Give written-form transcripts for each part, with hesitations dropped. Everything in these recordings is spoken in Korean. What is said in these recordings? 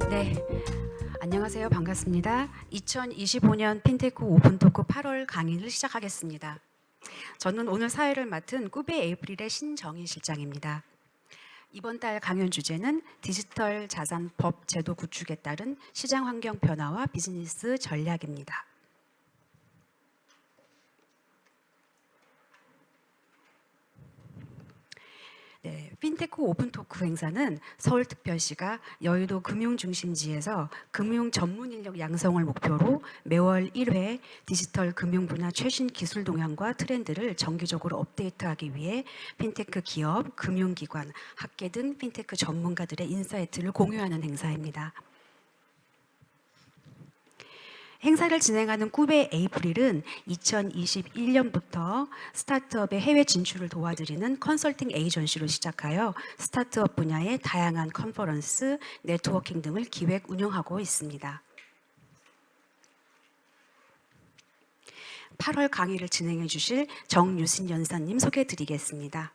네, 안녕하세요. 반갑습니다. 2025년 핀테크 오픈토크 8월 강의를 시작하겠습니다. 저는 오늘 사회를 맡은 꾸베 에이프릴의 신정희 실장입니다. 이번 달 강연 주제는 디지털 자산법 제도 구축에 따른 시장 환경 변화와 비즈니스 전략입니다. 네, 핀테크 오픈토크 행사는 서울특별시가 여의도 금융중심지에서 금융 전문 인력 양성을 목표로 매월 1회 디지털 금융 분야 최신 기술 동향과 트렌드를 정기적으로 업데이트하기 위해 핀테크 기업, 금융기관, 학계 등 핀테크 전문가들의 인사이트를 공유하는 행사입니다. 행사를 진행하는 꾸베 에이프릴은 2021년부터 스타트업의 해외 진출을 도와드리는 컨설팅 에이전시로 시작하여 스타트업 분야의 다양한 컨퍼런스, 네트워킹 등을 기획 운영하고 있습니다. 8월 강의를 진행해 주실 정유신 연사님 소개해 드리겠습니다.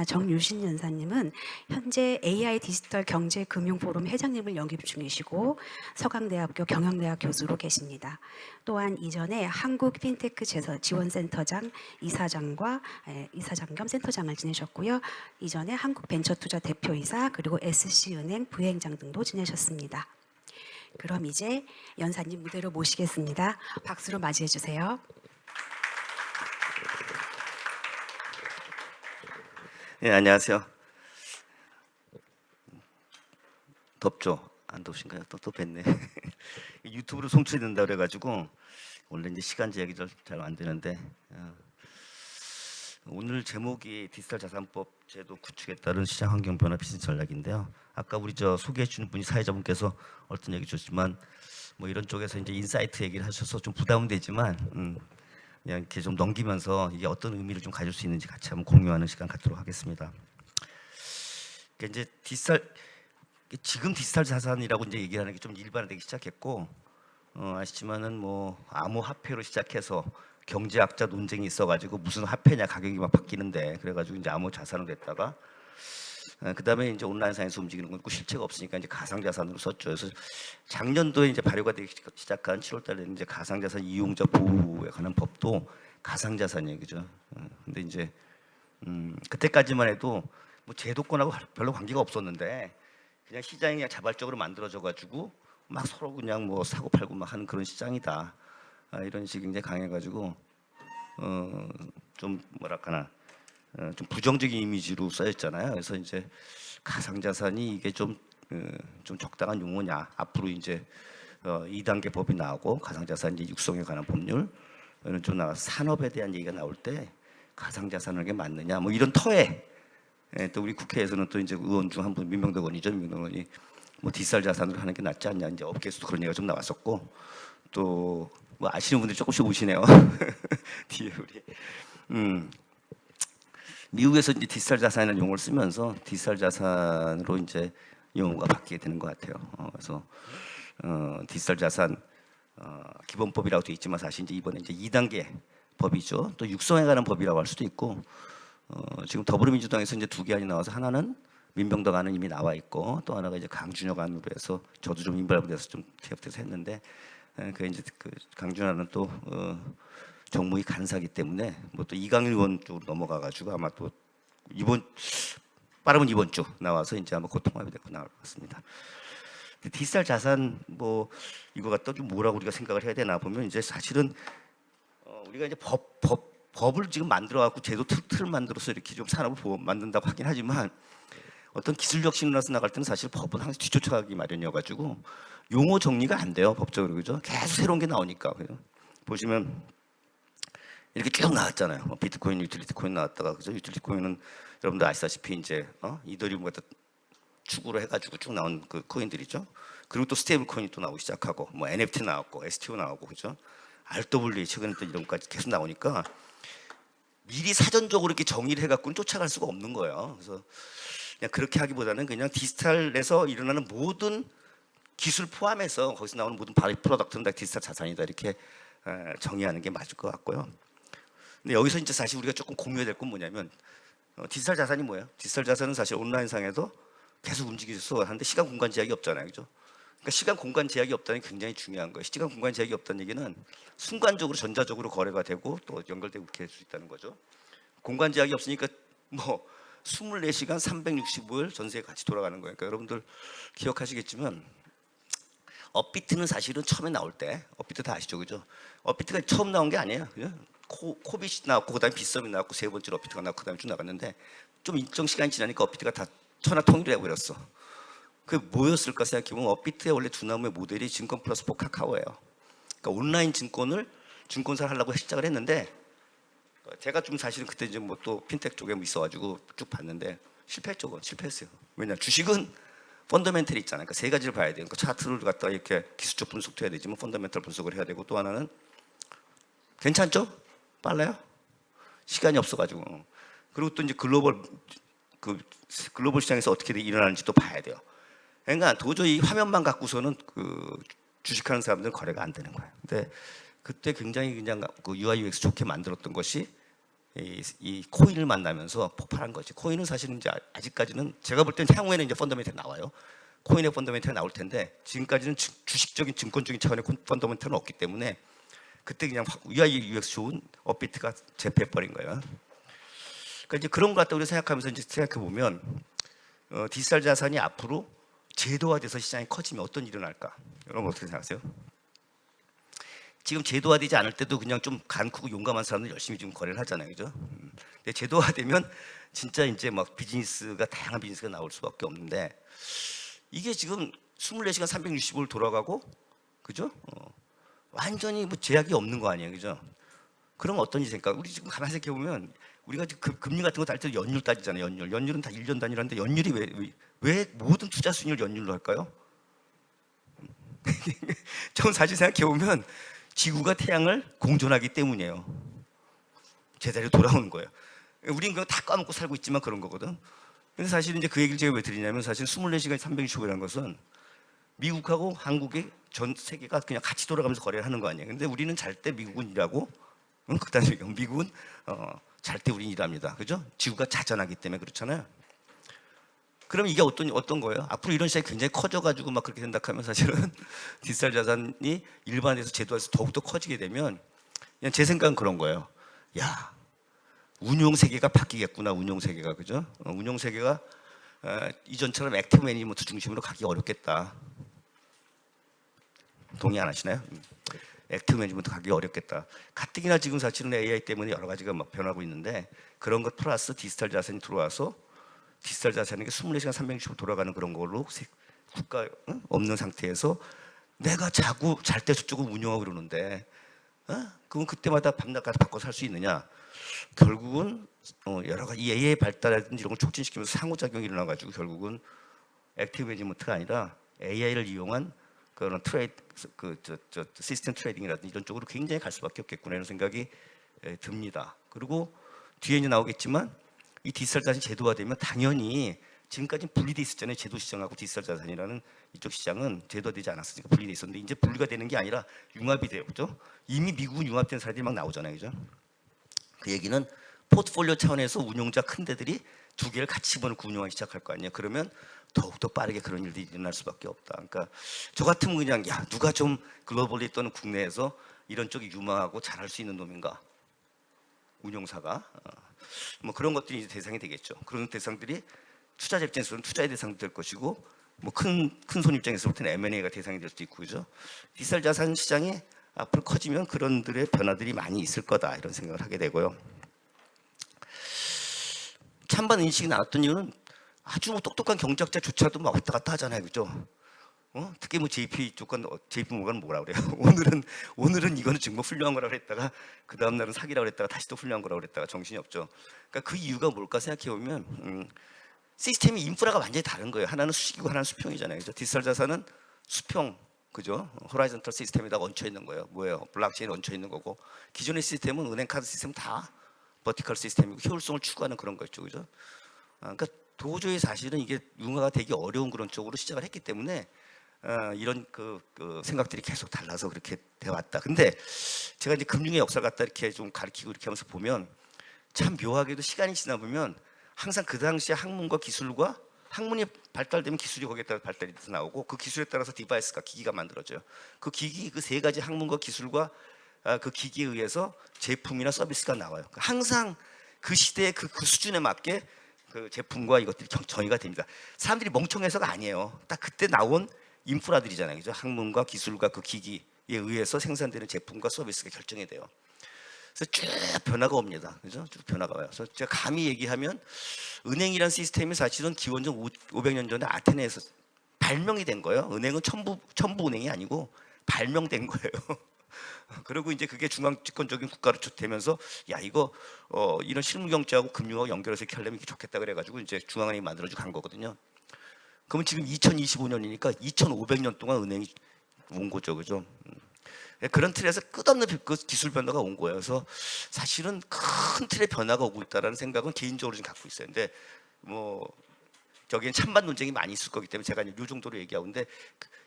정유신 연사님은 현재 AI 디지털 경제 금융 포럼 회장님을 영입 중이시고 서강대학교 경영대학 교수로 계십니다. 또한 이전에 한국 핀테크 지원센터장 이사장 겸 센터장을 지내셨고요. 이전에 한국 벤처투자 대표이사 그리고 SC은행 부회장 등도 지내셨습니다. 그럼 이제 연사님 무대로 모시겠습니다. 박수로 맞이해 주세요. 네, 안녕하세요. 덥죠? 안 더우신가요? 또 뵀네. 유튜브로 송출이 된다 그래가지고 원래 이제 시간 제약이 잘 안 되는데 오늘 제목이 디지털 자산법 제도 구축에 따른 시장 환경 변화 비즈니스 전략인데요. 아까 우리 소개해 주는 분이 사회자분께서 어떤 얘기 주셨지만 뭐 이런 쪽에서 이제 인사이트 얘기를 하셔서 좀 부담은 되지만 그냥 이렇게 좀 넘기면서 이게 어떤 의미를 좀 가질 수 있는지 같이 한번 공유하는 시간 갖도록 하겠습니다. 그러니까 이제 지금 디지털 자산이라고 이제 얘기하는 게 좀 일반화되기 시작했고 아시지만은 뭐 암호화폐로 시작해서 경제학자 논쟁이 있어가지고 무슨 화폐냐 가격이 막 바뀌는데 그래가지고 이제 암호 자산으로 됐다가 그다음에 이제 온라인상에서 움직이는 건 실체가 없으니까 이제 가상자산으로 썼죠. 그래서 작년도에 이제 발효가 되기 시작한 7월달에 이제 가상자산 이용자 보호에 관한 법도 가상자산이에요, 그죠? 근데 이제 그때까지만 해도 뭐 제도권하고 별로 관계가 없었는데 그냥 시장이 그냥 자발적으로 만들어져가지고 막 서로 그냥 뭐 사고 팔고 막 하는 그런 시장이다. 이런 식이 이제 강해가지고 좀 뭐랄까나. 좀 부정적인 이미지로 써있잖아요. 그래서 이제 가상자산이 이게 좀 적당한 용어냐. 앞으로 이제 2단계 법이 나오고 가상자산 이제 육성에 관한 법률 좀 나와 산업에 대한 얘기가 나올 때 가상자산을 게 맞느냐. 뭐 이런 터에 또 우리 국회에서는 또 이제 의원 중 한 분 민명덕 의원이죠. 민명덕 의원이 뭐 디지털 자산으로 하는 게 낫지 않냐. 이제 업계에서도 그런 얘기가 좀 나왔었고 또 뭐 아시는 분들이 조금씩 오시네요. 뒤에 우리. 미국에서 이제 디지털 자산이라는 용어를 쓰면서 디지털 자산으로 이제 용어가 바뀌게 되는 것 같아요. 그래서 디지털 자산 기본법이라고 되어 있지만 사실 이제 이번에 이제 2단계 법이죠. 또 육성에 관한 법이라고 할 수도 있고 지금 더불어민주당에서 이제 두 개 안이 나와서 하나는 민병덕 안은 이미 나와 있고 또 하나가 이제 강준혁 안으로 해서 저도 좀 인발돼서 좀 개혁돼서 했는데 그 이제 그 강준혁 또 정무위 간사기 때문에 뭐 또 이강일 의원 쪽으로 넘어가가지고 아마 또 빠르면 이번 주 나와서 이제 아마 곧 통합이 되고 나올 것 같습니다. 디지털 자산 뭐 이거 갖다 좀 뭐라고 우리가 생각을 해야 되나 보면 이제 사실은 우리가 이제 법을 지금 만들어 갖고 제도 틀을 만들어서 이렇게 좀 산업을 만든다고 하긴 하지만 어떤 기술적 신호라서 나갈 때는 사실 법은 항상 뒤쫓아가기 마련이어가지고 용어 정리가 안 돼요 법적으로. 그죠? 계속 새로운 게 나오니까. 그죠? 보시면 이렇게 쭉 나왔잖아요. 뭐 비트코인, 유틸리티 코인 나왔다가 그죠? 유틸리티 코인은 여러분들 아시다시피 이제 이더리움 같은 축으로 해가지고 쭉 나온 그 코인들이죠. 그리고 또 스테이블 코인이 또 나오기 시작하고 뭐 NFT 나왔고 STO 나오고 그죠? RWA 최근에 또 이런 것까지 계속 나오니까 미리 사전적으로 이렇게 정의를 해갖고는 쫓아갈 수가 없는 거예요. 그래서 그냥 그렇게 하기보다는 그냥 디지털에서 일어나는 모든 기술 포함해서 거기서 나오는 모든 바이 프로덕트는 다 디지털 자산이다 이렇게 정의하는 게 맞을 것 같고요. 근데 여기서 이제 사실 우리가 조금 공유해야 될 건 뭐냐면 디지털 자산이 뭐예요? 디지털 자산은 사실 온라인상에도 계속 움직일 수 하는데 시간 공간 제약이 없잖아요, 그죠? 그러니까 시간 공간 제약이 없다는 게 굉장히 중요한 거예요. 시간 공간 제약이 없다는 얘기는 순간적으로 전자적으로 거래가 되고 또 연결되고 이렇게 할 수 있다는 거죠. 공간 제약이 없으니까 뭐 24시간 365일 전 세계 같이 돌아가는 거예요. 그러니까 여러분들 기억하시겠지만 업비트는 사실은 처음에 나올 때 업비트 다 아시죠, 그죠? 업비트가 처음 나온 게 아니에요. 그죠? 코빗이 나왔고 그다음에 빗썸이 나왔고 세 번째로 업비트가 나왔고 그다음에 쭉 나갔는데 좀 일정 시간이 지나니까 업비트가 다 천하통일이 해버렸어. 그 뭐였을까 생각해보면 업비트의 원래 두 나무의 모델이 증권 플러스 포 카카오예요. 그러니까 온라인 증권을 증권사를 하려고 시작을 했는데 제가 좀 사실은 그때 이제 뭐 또 핀텍 쪽에 뭐 있어가지고 쭉 봤는데 실패했죠. 그건 실패했어요. 왜냐 주식은 펀더멘털이 있잖아요. 그러니까 세 가지를 봐야 돼요. 그러니까 차트를 갖다가 이렇게 기술적 분석도 해야 되지만 펀더멘털 분석을 해야 되고 또 하나는 괜찮죠? 빨라요? 시간이 없어가지고 그리고 또 이제 글로벌 시장에서 어떻게 일어나는지 또 봐야 돼요. 그러니까 도저히 화면만 갖고서는 그 주식하는 사람들은 거래가 안 되는 거예요. 근데 그때 굉장히 그냥 그 UI UX 좋게 만들었던 것이 이 코인을 만나면서 폭발한 거지. 코인은 사실은 이제 아직까지는 제가 볼 땐 향후에는 이제 펀더멘털이 나와요. 코인의 펀더멘털이 나올 텐데 지금까지는 주식적인 증권적인 차원의 펀더멘털은 없기 때문에 그때 그냥 UI UX 좋은 업비트가 제패해버린 거예요. 그러니까 이제 그런 것 같다 우리 생각하면서 이제 생각해 보면 디지털 자산이 앞으로 제도화돼서 시장이 커지면 어떤 일이 날까? 여러분 어떻게 생각하세요? 지금 제도화되지 않을 때도 그냥 좀 간 크고 용감한 사람들 열심히 지금 거래를 하잖아요, 그죠? 근데 제도화되면 진짜 이제 막 비즈니스가 다양한 비즈니스가 나올 수밖에 없는데 이게 지금 24시간 365일 돌아가고, 그죠? 완전히 뭐 제약이 없는 거 아니에요, 그죠? 그럼 어떤지 생각? 우리 지금 가만히 생각해 보면 우리가 지금 금리 같은 거 딸 때 연율 따지잖아요, 연율. 연율은 다 1년 단위라는데 연율이 왜 모든 투자 수익률 연율로 할까요? 저는 사실 생각해 보면 지구가 태양을 공존하기 때문이에요. 제자리로 돌아오는 거예요. 우리는 그거 다 까먹고 살고 있지만 그런 거거든. 근데 사실 이제 그 얘기를 제가 왜 드리냐면 사실 24시간 365일이라는 것은 미국하고 한국이 전 세계가 그냥 같이 돌아가면서 거래를 하는 거 아니에요. 근데 우리는 잘 때 미국은 일하고 극단적인 경우 미국은 잘 때 우리는 일합니다. 그죠? 지구가 자전하기 때문에 그렇잖아요. 그럼 이게 어떤 거예요? 앞으로 이런 시장이 굉장히 커져가지고 막 그렇게 된다 하면 사실은 디지털 자산이 일반에서 제도에서 더욱더 커지게 되면 그냥 제 생각은 그런 거예요. 야, 운용 세계가 바뀌겠구나. 운용 세계가, 그죠? 운용 세계가 이전처럼 액티브 매니지먼트 중심으로 가기 어렵겠다. 동의 안 하시나요? 액티브 매니지먼트 가기 어렵겠다. 가뜩이나 지금 사실은 AI 때문에 여러 가지가 막 변하고 있는데 그런 것 플러스 디지털 자산이 들어와서 디지털 자산이 24시간 360일 돌아가는 그런 걸로 국가 없는 상태에서 내가 자고 잘 때 저쪽을 운영하고 그러는데 그건 그때마다 밤낮까지 바꿔서 할 수 있느냐? 결국은 여러 가지 AI 발달이라든지 이런 걸 촉진시키면서 상호작용이 일어나가지고 결국은 액티브 매니지먼트가 아니라 AI를 이용한 그런 트레이드, 시스템 트레이딩이라든지 이런 쪽으로 굉장히 갈 수밖에 없겠구나 이런 생각이 듭니다. 그리고 뒤에 이제 나오겠지만 이 디지털 자산이 제도화되면 당연히 지금까지 분리돼 있었잖아요. 제도 시장하고 디지털 자산이라는 이쪽 시장은 제도화되지 않았으니까 분리돼 있었는데 이제 분리가 되는 게 아니라 융합이 돼요, 그죠? 이미 미국은 융합된 사례들이 막 나오잖아요, 그죠? 그 얘기는 포트폴리오 차원에서 운용자 큰 데들이 두 개를 같이 집어넣고 운영하기 시작할 거 아니에요. 그러면 더욱더 빠르게 그런 일들이 일어날 수밖에 없다. 그러니까 저 같으면 그냥 야 누가 좀 글로벌리 또는 국내에서 이런 쪽이 유망하고 잘할 수 있는 놈인가? 운용사가 뭐 그런 것들이 이제 대상이 되겠죠. 그런 대상들이 투자자 입장에서는 투자의 대상이 될 것이고 뭐 큰 손 입장에서 볼 때는 M&A가 대상이 될 수도 있고 그죠. 디지털 자산 시장이 앞으로 커지면 그런들의 변화들이 많이 있을 거다 이런 생각을 하게 되고요. 찬반 인식이 나왔던 이유는 아주 뭐 똑똑한 경제학자조차도 막 왔다 갔다 하잖아요, 그죠? 특히 뭐 JP 쪽은 JP 모건은 뭐라 그래요? 오늘은 이거는 정말 훌륭한 거라고 했다가 그 다음 날은 사기라고 했다가 다시 또 훌륭한 거라고 했다가 정신이 없죠. 그러니까 그 이유가 뭘까 생각해 보면 시스템이 인프라가 완전히 다른 거예요. 하나는 수식이고 하나는 수평이잖아요, 그죠? 디지털 자산은 수평, 그죠? 호라이즌털 시스템에다 얹혀 있는 거예요. 뭐예요? 블록체인에 얹혀 있는 거고 기존의 시스템은 은행 카드 시스템 다 버티컬 시스템이고 효율성을 추구하는 그런 거죠, 그죠? 그러니까 도저히 사실은 이게 융화가 되기 어려운 그런 쪽으로 시작을 했기 때문에 이런 그 생각들이 계속 달라서 그렇게 돼 왔다. 근데 제가 이제 금융의 역사를 갖다 이렇게 좀 가르치고 이렇게 하면서 보면 참 묘하게도 시간이 지나 보면 항상 그 당시에 학문과 기술과 학문이 발달되면 기술이 거기에 따라 발달이 돼서 나오고 그 기술에 따라서 디바이스가 기기가 만들어져요. 그 기기 그 세 가지 학문과 기술과 그 기기에 의해서 제품이나 서비스가 나와요. 항상 그 시대의 그 수준에 맞게 그 제품과 이것들이 정의가 됩니다. 사람들이 멍청해서가 아니에요. 딱 그때 나온 인프라들이잖아요. 그죠? 학문과 기술과 그 기기에 의해서 생산되는 제품과 서비스가 결정이 돼요. 그래서 쭉 변화가 옵니다. 그죠? 쭉 변화가 와요. 그래서 제가 감히 얘기하면 은행이란 시스템이 사실은 기원전 500년 전에 아테네에서 발명이 된 거예요. 은행은 첨부 은행이 아니고 발명된 거예요. 그리고 이제 그게 중앙 집권적인 국가로 되면서 야 이거 이런 실무 경제하고 금융하고 연결해서 이렇게 하려면 이게 좋겠다 그래가지고 이제 중앙은행이 만들어지고 간 거거든요. 그러면 지금 2025년이니까 2,500년 동안 은행이 온 거죠, 그죠? 그런 틀에서 끝없는 그 기술 변화가 온 거예요. 그래서 사실은 큰 틀의 변화가 오고 있다라는 생각은 개인적으로 좀 갖고 있어요. 근데 뭐 저기엔 찬반 논쟁이 많이 있을 거기 때문에 제가 이 정도로 얘기하고 있는데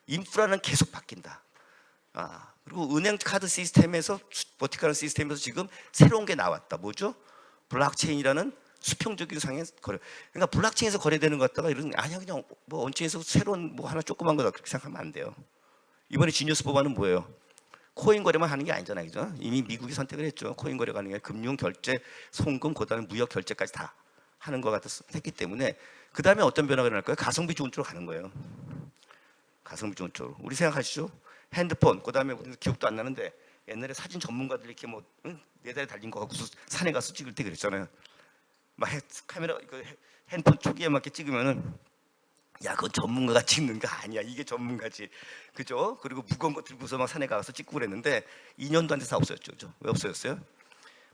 인프라는 계속 바뀐다. 그리고 은행 카드 시스템에서 버티컬 시스템에서 지금 새로운 게 나왔다. 뭐죠? 블록체인이라는 수평적인 상의 거래. 그러니까 블록체인에서 거래되는 것 같다가 이런 아니야 그냥 뭐 온체인에서 새로운 뭐 하나 조그만 거다 그렇게 생각하면 안 돼요. 이번에 지니어스 법안은 뭐예요? 코인 거래만 하는 게 아니잖아요, 그죠? 이미 미국이 선택을 했죠. 코인 거래가 하는 게 금융 결제, 송금, 그다음에 무역 결제까지 다 하는 것 같았기 때문에 그 다음에 어떤 변화가 일어날 거예요? 가성비 좋은 쪽으로 가는 거예요. 가성비 좋은 쪽으로. 우리 생각하시죠? 핸드폰, 그다음에 우리 기억도 안 나는데 옛날에 사진 전문가들이 이렇게 뭐 네 달에 달린 거 갖고 산에 가서 찍을 때 그랬잖아요. 막 카메라 그 핸드폰 초기에 막 이렇게 찍으면은 야, 그건 전문가가 찍는 거 아니야. 이게 전문가지, 그죠? 그리고 무거운 거 들고서 막 산에 가서 찍고 그랬는데 2년도 안 돼서 없어졌죠, 그죠? 왜 없어졌어요?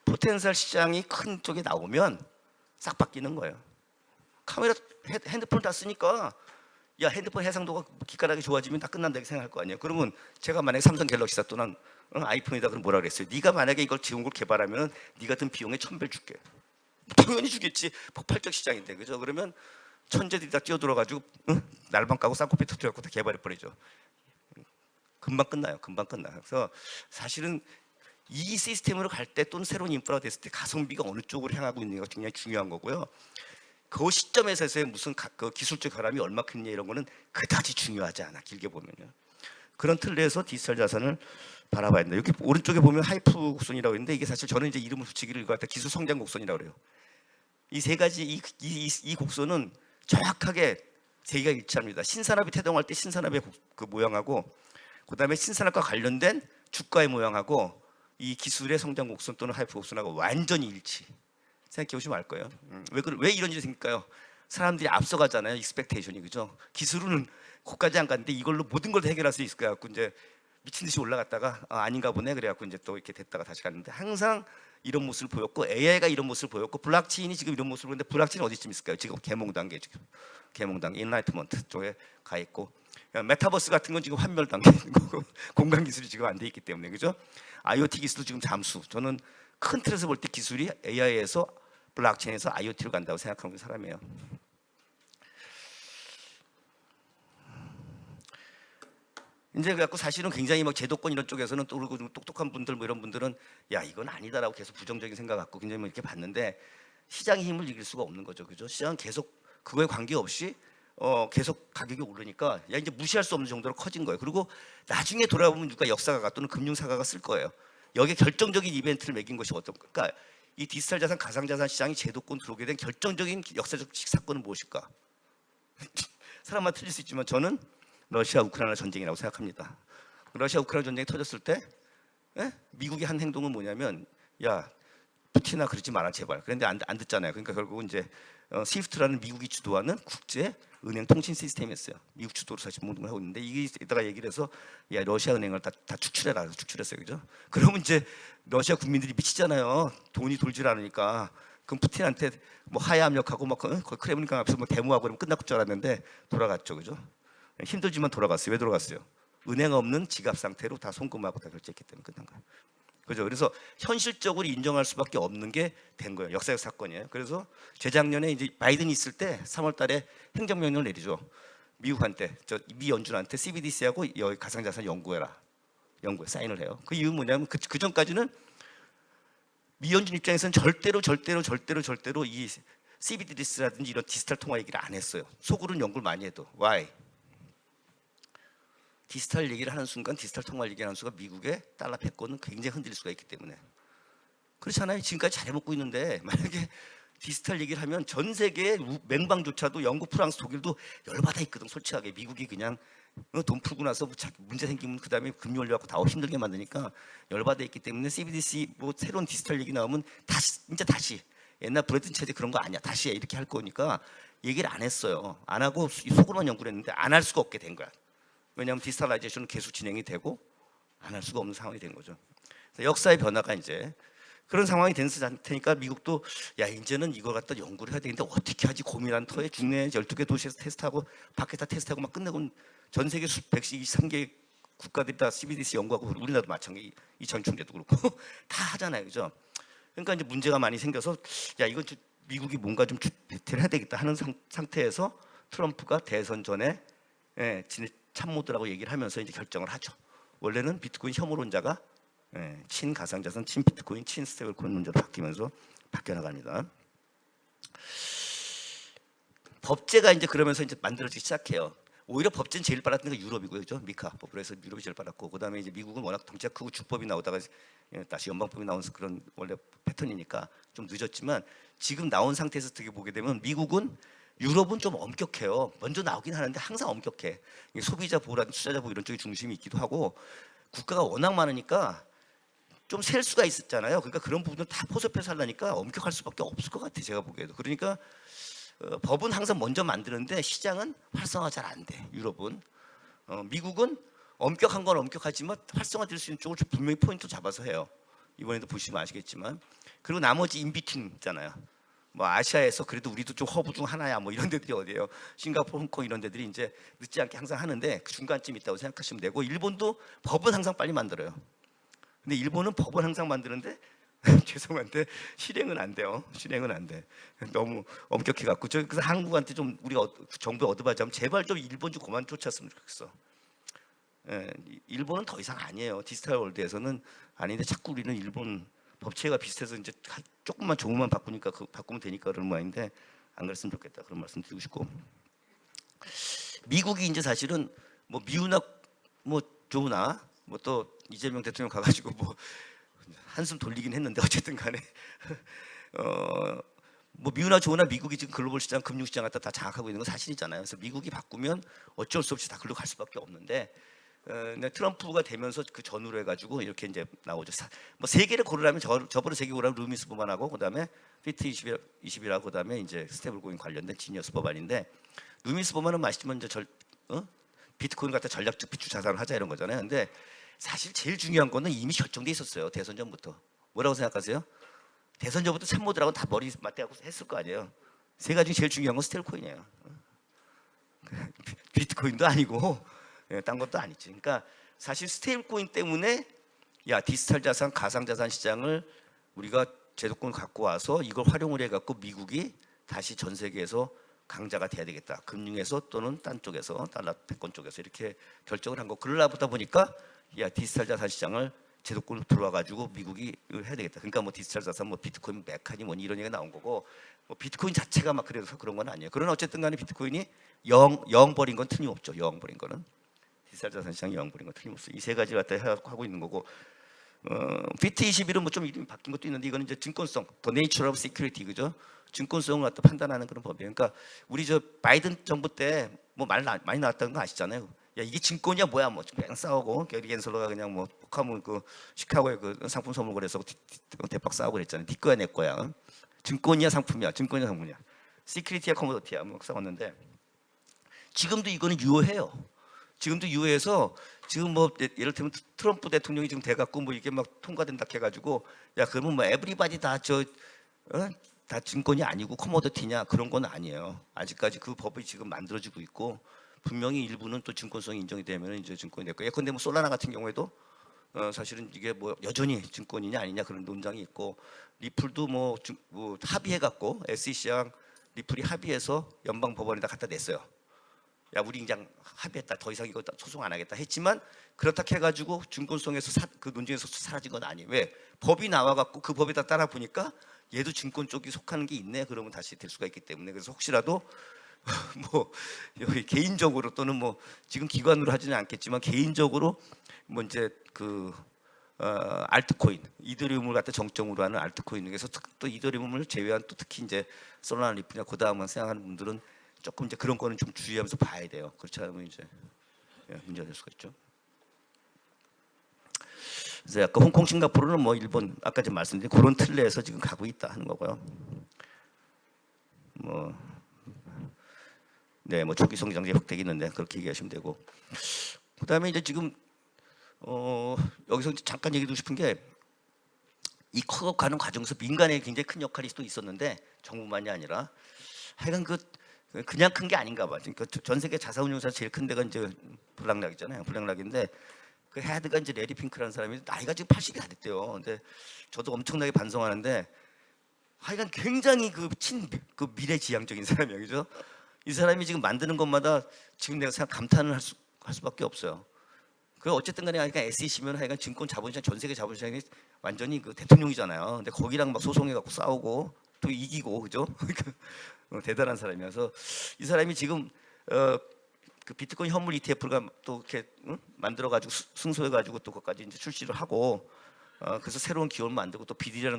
포텐셜 시장이 큰 쪽에 나오면 싹 바뀌는 거예요. 카메라, 핸드폰 다 쓰니까 야, 핸드폰 해상도가 기깔나게 좋아지면 다 끝난다 이렇게 생각할 거 아니에요. 그러면 제가 만약에 삼성 갤럭시다 또는 아이폰이다 그럼 뭐라 그랬어요? 네가 만약에 이걸 좋은 걸 개발하면 네가 든 비용의 1000배를 줄게. 당연히 주겠지. 폭발적 시장인데, 그죠? 그러면 천재들이 다 뛰어들어가지고 날방 까고 쌍코피 터뜨려갖고 다 개발해 버리죠. 금방 끝나요. 금방 끝나요. 그래서 사실은 이 시스템으로 갈 때 또는 새로운 인프라가 됐을 때 가성비가 어느 쪽으로 향하고 있는가 굉장히 중요한 거고요. 그 시점에서의 무슨 그 기술적 결함이 얼마큼 있냐 이런 거는 그다지 중요하지 않아. 길게 보면요. 그런 틀 내에서 디지털 자산을 바라봐야 된다. 여기 오른쪽에 보면 하이프 곡선이라고 있는데 이게 사실 저는 이제 이름을 붙이기를 이거 갖다 기술 성장 곡선이라고 그래요. 이 세 가지 이 곡선은 정확하게 세 개가 일치합니다. 신산업이 태동할 때 신산업의 그 모양하고 그다음에 신산업과 관련된 주가의 모양하고 이 기술의 성장 곡선 또는 하이프 곡선하고 완전히 일치. 생각해 보시면 알 거예요. 왜 이런 일이 생길까요? 사람들이 앞서가잖아요. 익스펙테이션이, 그죠? 기술은 거기까지 안 갔는데 이걸로 모든 걸 해결할 수 있을 것 같고 이제 미친 듯이 올라갔다가 아닌가 보네 그래갖고 이제 또 이렇게 됐다가 다시 갔는데 항상 이런 모습을 보였고 AI가 이런 모습을 보였고 블록체인이 지금 이런 모습을 보는데 블록체인 어디쯤 있을까요? 지금 개몽 단계, 지금 개몽 단계, 인라이트먼트 쪽에 가 있고 메타버스 같은 건 지금 환멸 단계에 있는 거고 공간 기술이 지금 안 돼 있기 때문에, 그죠? IoT 기술도 지금 잠수. 저는 큰 틀에서 볼 때 기술이 AI에서 블록체인에서 IoT로 간다고 생각하는 사람이에요. 이제 그래갖고 사실은 굉장히 막 제도권 이런 쪽에서는 또 그리고 좀 똑똑한 분들 뭐 이런 분들은 야 이건 아니다라고 계속 부정적인 생각 갖고 굉장히 뭐 이렇게 봤는데 시장의 힘을 이길 수가 없는 거죠, 그죠? 시장은 계속 그거에 관계없이 계속 가격이 오르니까 야 이제 무시할 수 없는 정도로 커진 거예요. 그리고 나중에 돌아보면 누가 역사가가 또는 금융사가가 쓸 거예요. 여기에 결정적인 이벤트를 매긴 것이 어떤 걸까? 그러니까 이 디지털 자산, 가상자산 시장이 제도권 들어오게 된 결정적인 역사적 사건은 무엇일까? 사람마다 틀릴 수 있지만 저는 러시아 우크라이나 전쟁이라고 생각합니다. 러시아 우크라이나 전쟁이 터졌을 때 미국이 한 행동은 뭐냐면 야 푸틴아 그러지 마라 제발. 그런데 안 듣잖아요. 그러니까 결국은 이제 스위프트라는 미국이 주도하는 국제 은행 통신 시스템이었어요. 미국 주도로 사실 모든 걸 하고 있는데 이따가 얘기를 해서 야 러시아 은행을 다 축출해라. 축출했어요, 그죠? 그러면 이제 러시아 국민들이 미치잖아요. 돈이 돌질 않으니까. 그럼 푸틴한테 뭐 하야 압력하고 막 크렘린강 앞에서 뭐 데모하고 그러면 끝날 줄 알았는데 돌아갔죠, 그죠? 힘들지만 돌아갔어요. 왜 돌아갔어요? 은행 없는 지갑 상태로 다 송금하고 다 결제했기 때문에 끝난 거예요. 그죠? 그래서 현실적으로 인정할 수밖에 없는 게 된 거예요. 역사적 사건이에요. 그래서 재작년에 이제 바이든이 있을 때 3월달에 행정명령을 내리죠. 미국한테 미 연준한테 CBDC하고 여기 가상자산 연구에 사인을 해요. 그 이유는 뭐냐면 그 전까지는 미 연준 입장에서는 절대로 이 CBDC라든지 이런 디지털 통화 얘기를 안 했어요. 속으로는 연구를 많이 해도. Why? 디지털 얘기를 하는 순간, 디지털 통화 얘기를 하는 순간 미국의 달러 패권은 굉장히 흔들릴 수가 있기 때문에. 그렇잖아요. 지금까지 잘해먹고 있는데 만약에 디지털 얘기를 하면 전 세계 맹방조차도 영국, 프랑스, 독일도 열받아 있거든. 솔직하게 미국이 그냥 돈 풀고 나서 문제 생기면 그 다음에 금리 올려갖고 다 힘들게 만드니까 열받아 있기 때문에 CBDC 뭐 새로운 디지털 얘기 나오면 다시 옛날 브레튼 체제 그런 거 아니야. 다시 해. 이렇게 할 거니까 얘기를 안 했어요. 안 하고 속으로만 연구를 했는데 안 할 수가 없게 된 거야. 왜냐하면 디지털라이제이션은 계속 진행이 되고 안 할 수가 없는 상황이 된 거죠. 그래서 역사의 변화가 이제 그런 상황이 된 상태니까 미국도 야 이제는 이걸 갖다 연구를 해야 되는데 어떻게 하지 고민한 터에 국내 12개 도시에서 테스트하고 밖에다 테스트하고 막 끝내고 전 세계 123개 국가들이 다 CBDC 연구하고 우리나라도 마찬가지 이전충제도 그렇고 다 하잖아요. 그죠? 그러니까 이제 문제가 많이 생겨서 야 이건 미국이 뭔가 좀 대처를 해야 되겠다 하는 상태에서 트럼프가 대선 전에 참모들하고 얘기를 하면서 이제 결정을 하죠. 원래는 비트코인 혐오론자가 친 가상자산, 친 비트코인, 친 스테이블코인 문제로 바뀌면서 바뀌어 나갑니다. 법제가 이제 그러면서 이제 만들어지기 시작해요. 오히려 법제는 제일 빨랐던 게 유럽이고요, 그죠? 미카 법으로 해서 유럽이 제일 빨랐고, 그다음에 이제 미국은 워낙 덩치가 크고 주법이 나오다가 다시 연방법이 나오는 그런 원래 패턴이니까 좀 늦었지만 지금 나온 상태에서 어떻게 보게 되면 미국은 유럽은 좀 엄격해요. 먼저 나오긴 하는데 항상 엄격해. 소비자 보호라든지 투자자 보호 이런 쪽이 중심이 있기도 하고 국가가 워낙 많으니까 좀 셀 수가 있었잖아요. 그러니까 그런 부분을 다 포섭해서 하려니까 엄격할 수밖에 없을 것 같아요. 제가 보기에도. 그러니까 법은 항상 먼저 만드는데 시장은 활성화 잘 안 돼. 유럽은. 미국은 엄격한 건 엄격하지만 활성화될 수 있는 쪽을 분명히 포인트 잡아서 해요. 이번에도 보시면 아시겠지만. 그리고 나머지 인비트윈 있잖아요. 뭐 아시아에서 그래도 우리도 좀 허브 중 하나야 뭐 이런 데들이 어디예요? 싱가포르, 홍콩 이런 데들이 이제 늦지 않게 항상 하는데 그 중간쯤 있다고 생각하시면 되고 일본도 법은 항상 빨리 만들어요. 근데 일본은 법은 항상 만드는데 죄송한데 실행은 안 돼요. 실행은 안 돼. 너무 엄격해 갖고 그래서 한국한테 좀 우리가 정부에 얻어가자면 제발 좀 일본 좀 그만 쫓았으면 좋겠어. 일본은 더 이상 아니에요. 디지털 월드에서는 아닌데 자꾸 우리는 일본 법체가 비슷해서 이제 조금만 조금만 바꾸니까 바꾸면 되니까 그런 모양인데 안 그랬으면 좋겠다 그런 말씀 드리고 싶고 미국이 이제 사실은 뭐 미우나 뭐 좋으나 뭐 또 이재명 대통령 가가지고 뭐 한숨 돌리긴 했는데 어쨌든 간에 뭐 미우나 좋으나 미국이 지금 글로벌 시장 금융시장 갖다 다 장악하고 있는 건 사실이잖아요. 그래서 미국이 바꾸면 어쩔 수 없이 다 글로 갈 수밖에 없는데 트럼프가 되면서 그 전후로 해가지고 이렇게 이제 나오죠. 뭐 세 개를 고르라면 저번에 세 개 고르라면 루미스 법안하고 그다음에 피트 20이라고 그다음에 이제 스테이블코인 관련된 지니어스 법안인데 루미스 법안은 마시면 이제 비트코인 갖다 전략적 비축 자산을 하자 이런 거잖아요. 근데 사실 제일 중요한 거는 이미 결정돼 있었어요. 대선 전부터. 뭐라고 생각하세요? 대선 전부터 참모들하고 다 머리 맞대고 했을 거 아니에요. 세 가지 중에 제일 중요한 건 스테이블코인이에요. 비트코인도 아니고 딴 것도 아니지. 그러니까 사실 스테이블코인 때문에 야 디지털 자산, 가상 자산 시장을 우리가 제도권을 갖고 와서 이걸 활용을 해갖고 미국이 다시 전 세계에서 강자가 돼야 되겠다. 금융에서 또는 딴 쪽에서 달러 패권 쪽에서 이렇게 결정을 한 거. 그러다 보니까 야 디지털 자산 시장을 제도권으로 들어와가지고 미국이 이걸 해야 되겠다. 그러니까 뭐 디지털 자산, 뭐 비트코인 메카니 뭐 이런 얘기가 나온 거고 뭐 비트코인 자체가 막 그래서 그런 건 아니에요. 그러나 어쨌든 간에 비트코인이 영 버린 건 틀림없죠. 영 버린 거는. 디지털 자산 시장이 영 버린 건 틀림없어요. 이 세 가지 갖다 하고 있는 거고 피트 21은 뭐 좀 이름이 바뀐 것도 있는데 이거는 이제 증권성, the nature of security 그죠? 증권성을 갖다 판단하는 그런 법이에요. 그러니까 우리 저 바이든 정부 때 뭐 말 많이 나왔다는 거 아시잖아요. 야 이게 증권이야 뭐야 뭐 그냥 싸우고 게리 겐슬러가 그냥 뭐 하면 그 시카고의 그 상품 선물 거래소 대박 싸우고 그랬잖아요. 네 거야 내 거야. 증권이야 상품이야, 증권이야 상품이야, 시큐리티야 커머디티야 뭐 싸웠는데 지금도 이거는 유효해요. 지금도 유효해서 지금 뭐 예를 들면 트럼프 대통령이 지금 돼갖고 뭐 이게 막 통과된다 해가지고 야 그러면 뭐 에브리바디 다 다 증권이 아니고 커머디티냐 그런 건 아니에요. 아직까지 그 법이 지금 만들어지고 있고 분명히 일부는 또 증권성이 인정이 되면 이제 증권이 될 거예요. 예컨대 뭐 솔라나 같은 경우에도 사실은 이게 뭐 여전히 증권이냐 아니냐 그런 논쟁이 있고 리플도 뭐 합의해갖고 SEC랑 리플이 합의해서 연방 법원에다 갖다 냈어요. 야 우리 그냥 합의했다 더 이상 이거 소송 안 하겠다 했지만 그렇다 해가지고 증권성에서 그 논쟁에서 사라진 건 아니에요. 왜? 법이 나와갖고 그 법에다 따라 보니까 얘도 증권 쪽이 속하는 게 있네. 그러면 다시 될 수가 있기 때문에 그래서 혹시라도 뭐 여기 개인적으로 또는 뭐 지금 기관으로 하지는 않겠지만 개인적으로 뭐 이제 그 알트코인 이더리움을 갖다 정점으로 하는 알트코인 중에서 또 이더리움을 제외한 또 특히 이제 솔라나 리플이나 그 다음만 생각하는 분들은 조금 이제 그런 거는 좀 주의하면서 봐야 돼요. 그렇지 않으면 이제 문제가 될 수가 있죠. 그래서 아까 홍콩, 싱가포르는 뭐 일본 아까 좀 말씀드린 그런 틀 내에서 지금 가고 있다 하는 거고요. 뭐 초기 성장세 흑택이 있는데 그렇게 얘기하시면 되고 그다음에 이제 지금 여기서 이제 잠깐 얘기하고 싶은 게 이 커가는 과정에서 민간에 굉장히 큰 역할이 또 있었는데 정부만이 아니라 하여간 그냥 큰 게 아닌가 봐. 그러니까 전 세계 자산운용사 제일 큰 데가 이제 블랙락이잖아요. 블랙락인데 그 헤드가 이제 레리 핑크라는 사람이 나이가 지금 80이 다 됐대요. 근데 저도 엄청나게 반성하는데 하여간 굉장히 그 미래 지향적인 사람이에요, 그죠? 이 사람이 지금 만드는 것마다 지금 내가 생각 감탄을 할 수밖에 없어요. 그 어쨌든 간에 하여간 SEC면 하여간 증권 자본시장 전 세계 자본시장이 완전히 그 대통령이잖아요. 근데 거기랑 막 소송해 갖고 싸우고 또 이기고 그죠? 대단한 사람이어서 이 사람이 지금 그 비트코인 현물 ETF가 또 이렇게 만들어 가지고 승소해 가지고 또 그것까지 이제 출시를 하고 그래서 새로운 기업을 만들고 또 비들이라는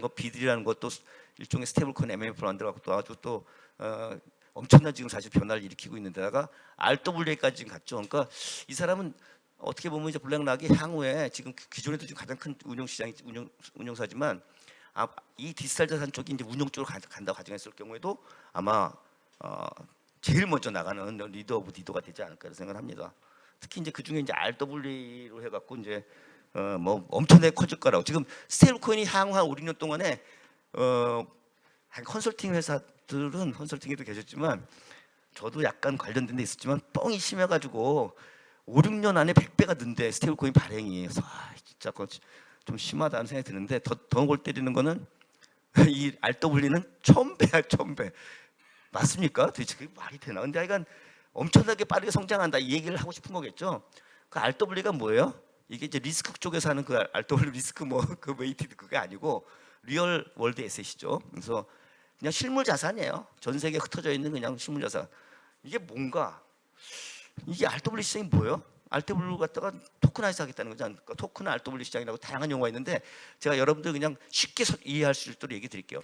것도 일종의 스테이블코인 MMF를 만들어 갖고 또 아주 또 엄청난 지금 사실 변화를 일으키고 있는 데다가 RWA까지 지금 갔죠. 그러니까 이 사람은 어떻게 보면 이제 블랙락이 향후에 지금 기존에도 지금 가장 큰 운용사지만 이 디지털 자산 쪽이 이제 운용 쪽으로 간다고 가정했을 경우에도 아마 제일 먼저 나가는 리더 오브 리더가 되지 않을까 생각을 합니다. 특히 이제 그 중에 이제 RW로 해갖고 이제 뭐 엄청나게 커질 거라고 지금 스테이블코인이 향후 한 5, 6년 동안에 컨설팅 회사들은 컨설팅에도 계셨지만 저도 약간 관련된 데 있었지만 뻥이 심해가지고 5, 6년 안에 100배가 는데 스테이블코인 발행이 그래서 진짜 그거 좀 심하다는 생각이 드는데 더 골 때리는 거는 이 RW는 1000배야 1000배 맞습니까? 도대체 그게 말이 되나? 근데 하여간 엄청나게 빠르게 성장한다 이 얘기를 하고 싶은 거겠죠. 그 RW가 뭐예요? 이게 이제 리스크 쪽에서 하는 그 RW 리스크 뭐 그 웨이티드 그게 아니고 리얼 월드 에셋이죠. 그래서 그냥 실물 자산이에요. 전 세계에 흩어져 있는 그냥 실물 자산. 이게 뭔가 이게 RW 시장이 뭐예요? RW 갖다가 토큰화해서 하겠다는 거죠. 그러니까 토큰 RW 시장이라고 다양한 용어가 있는데 제가 여러분들 그냥 쉽게 이해할 수 있도록 얘기 드릴게요.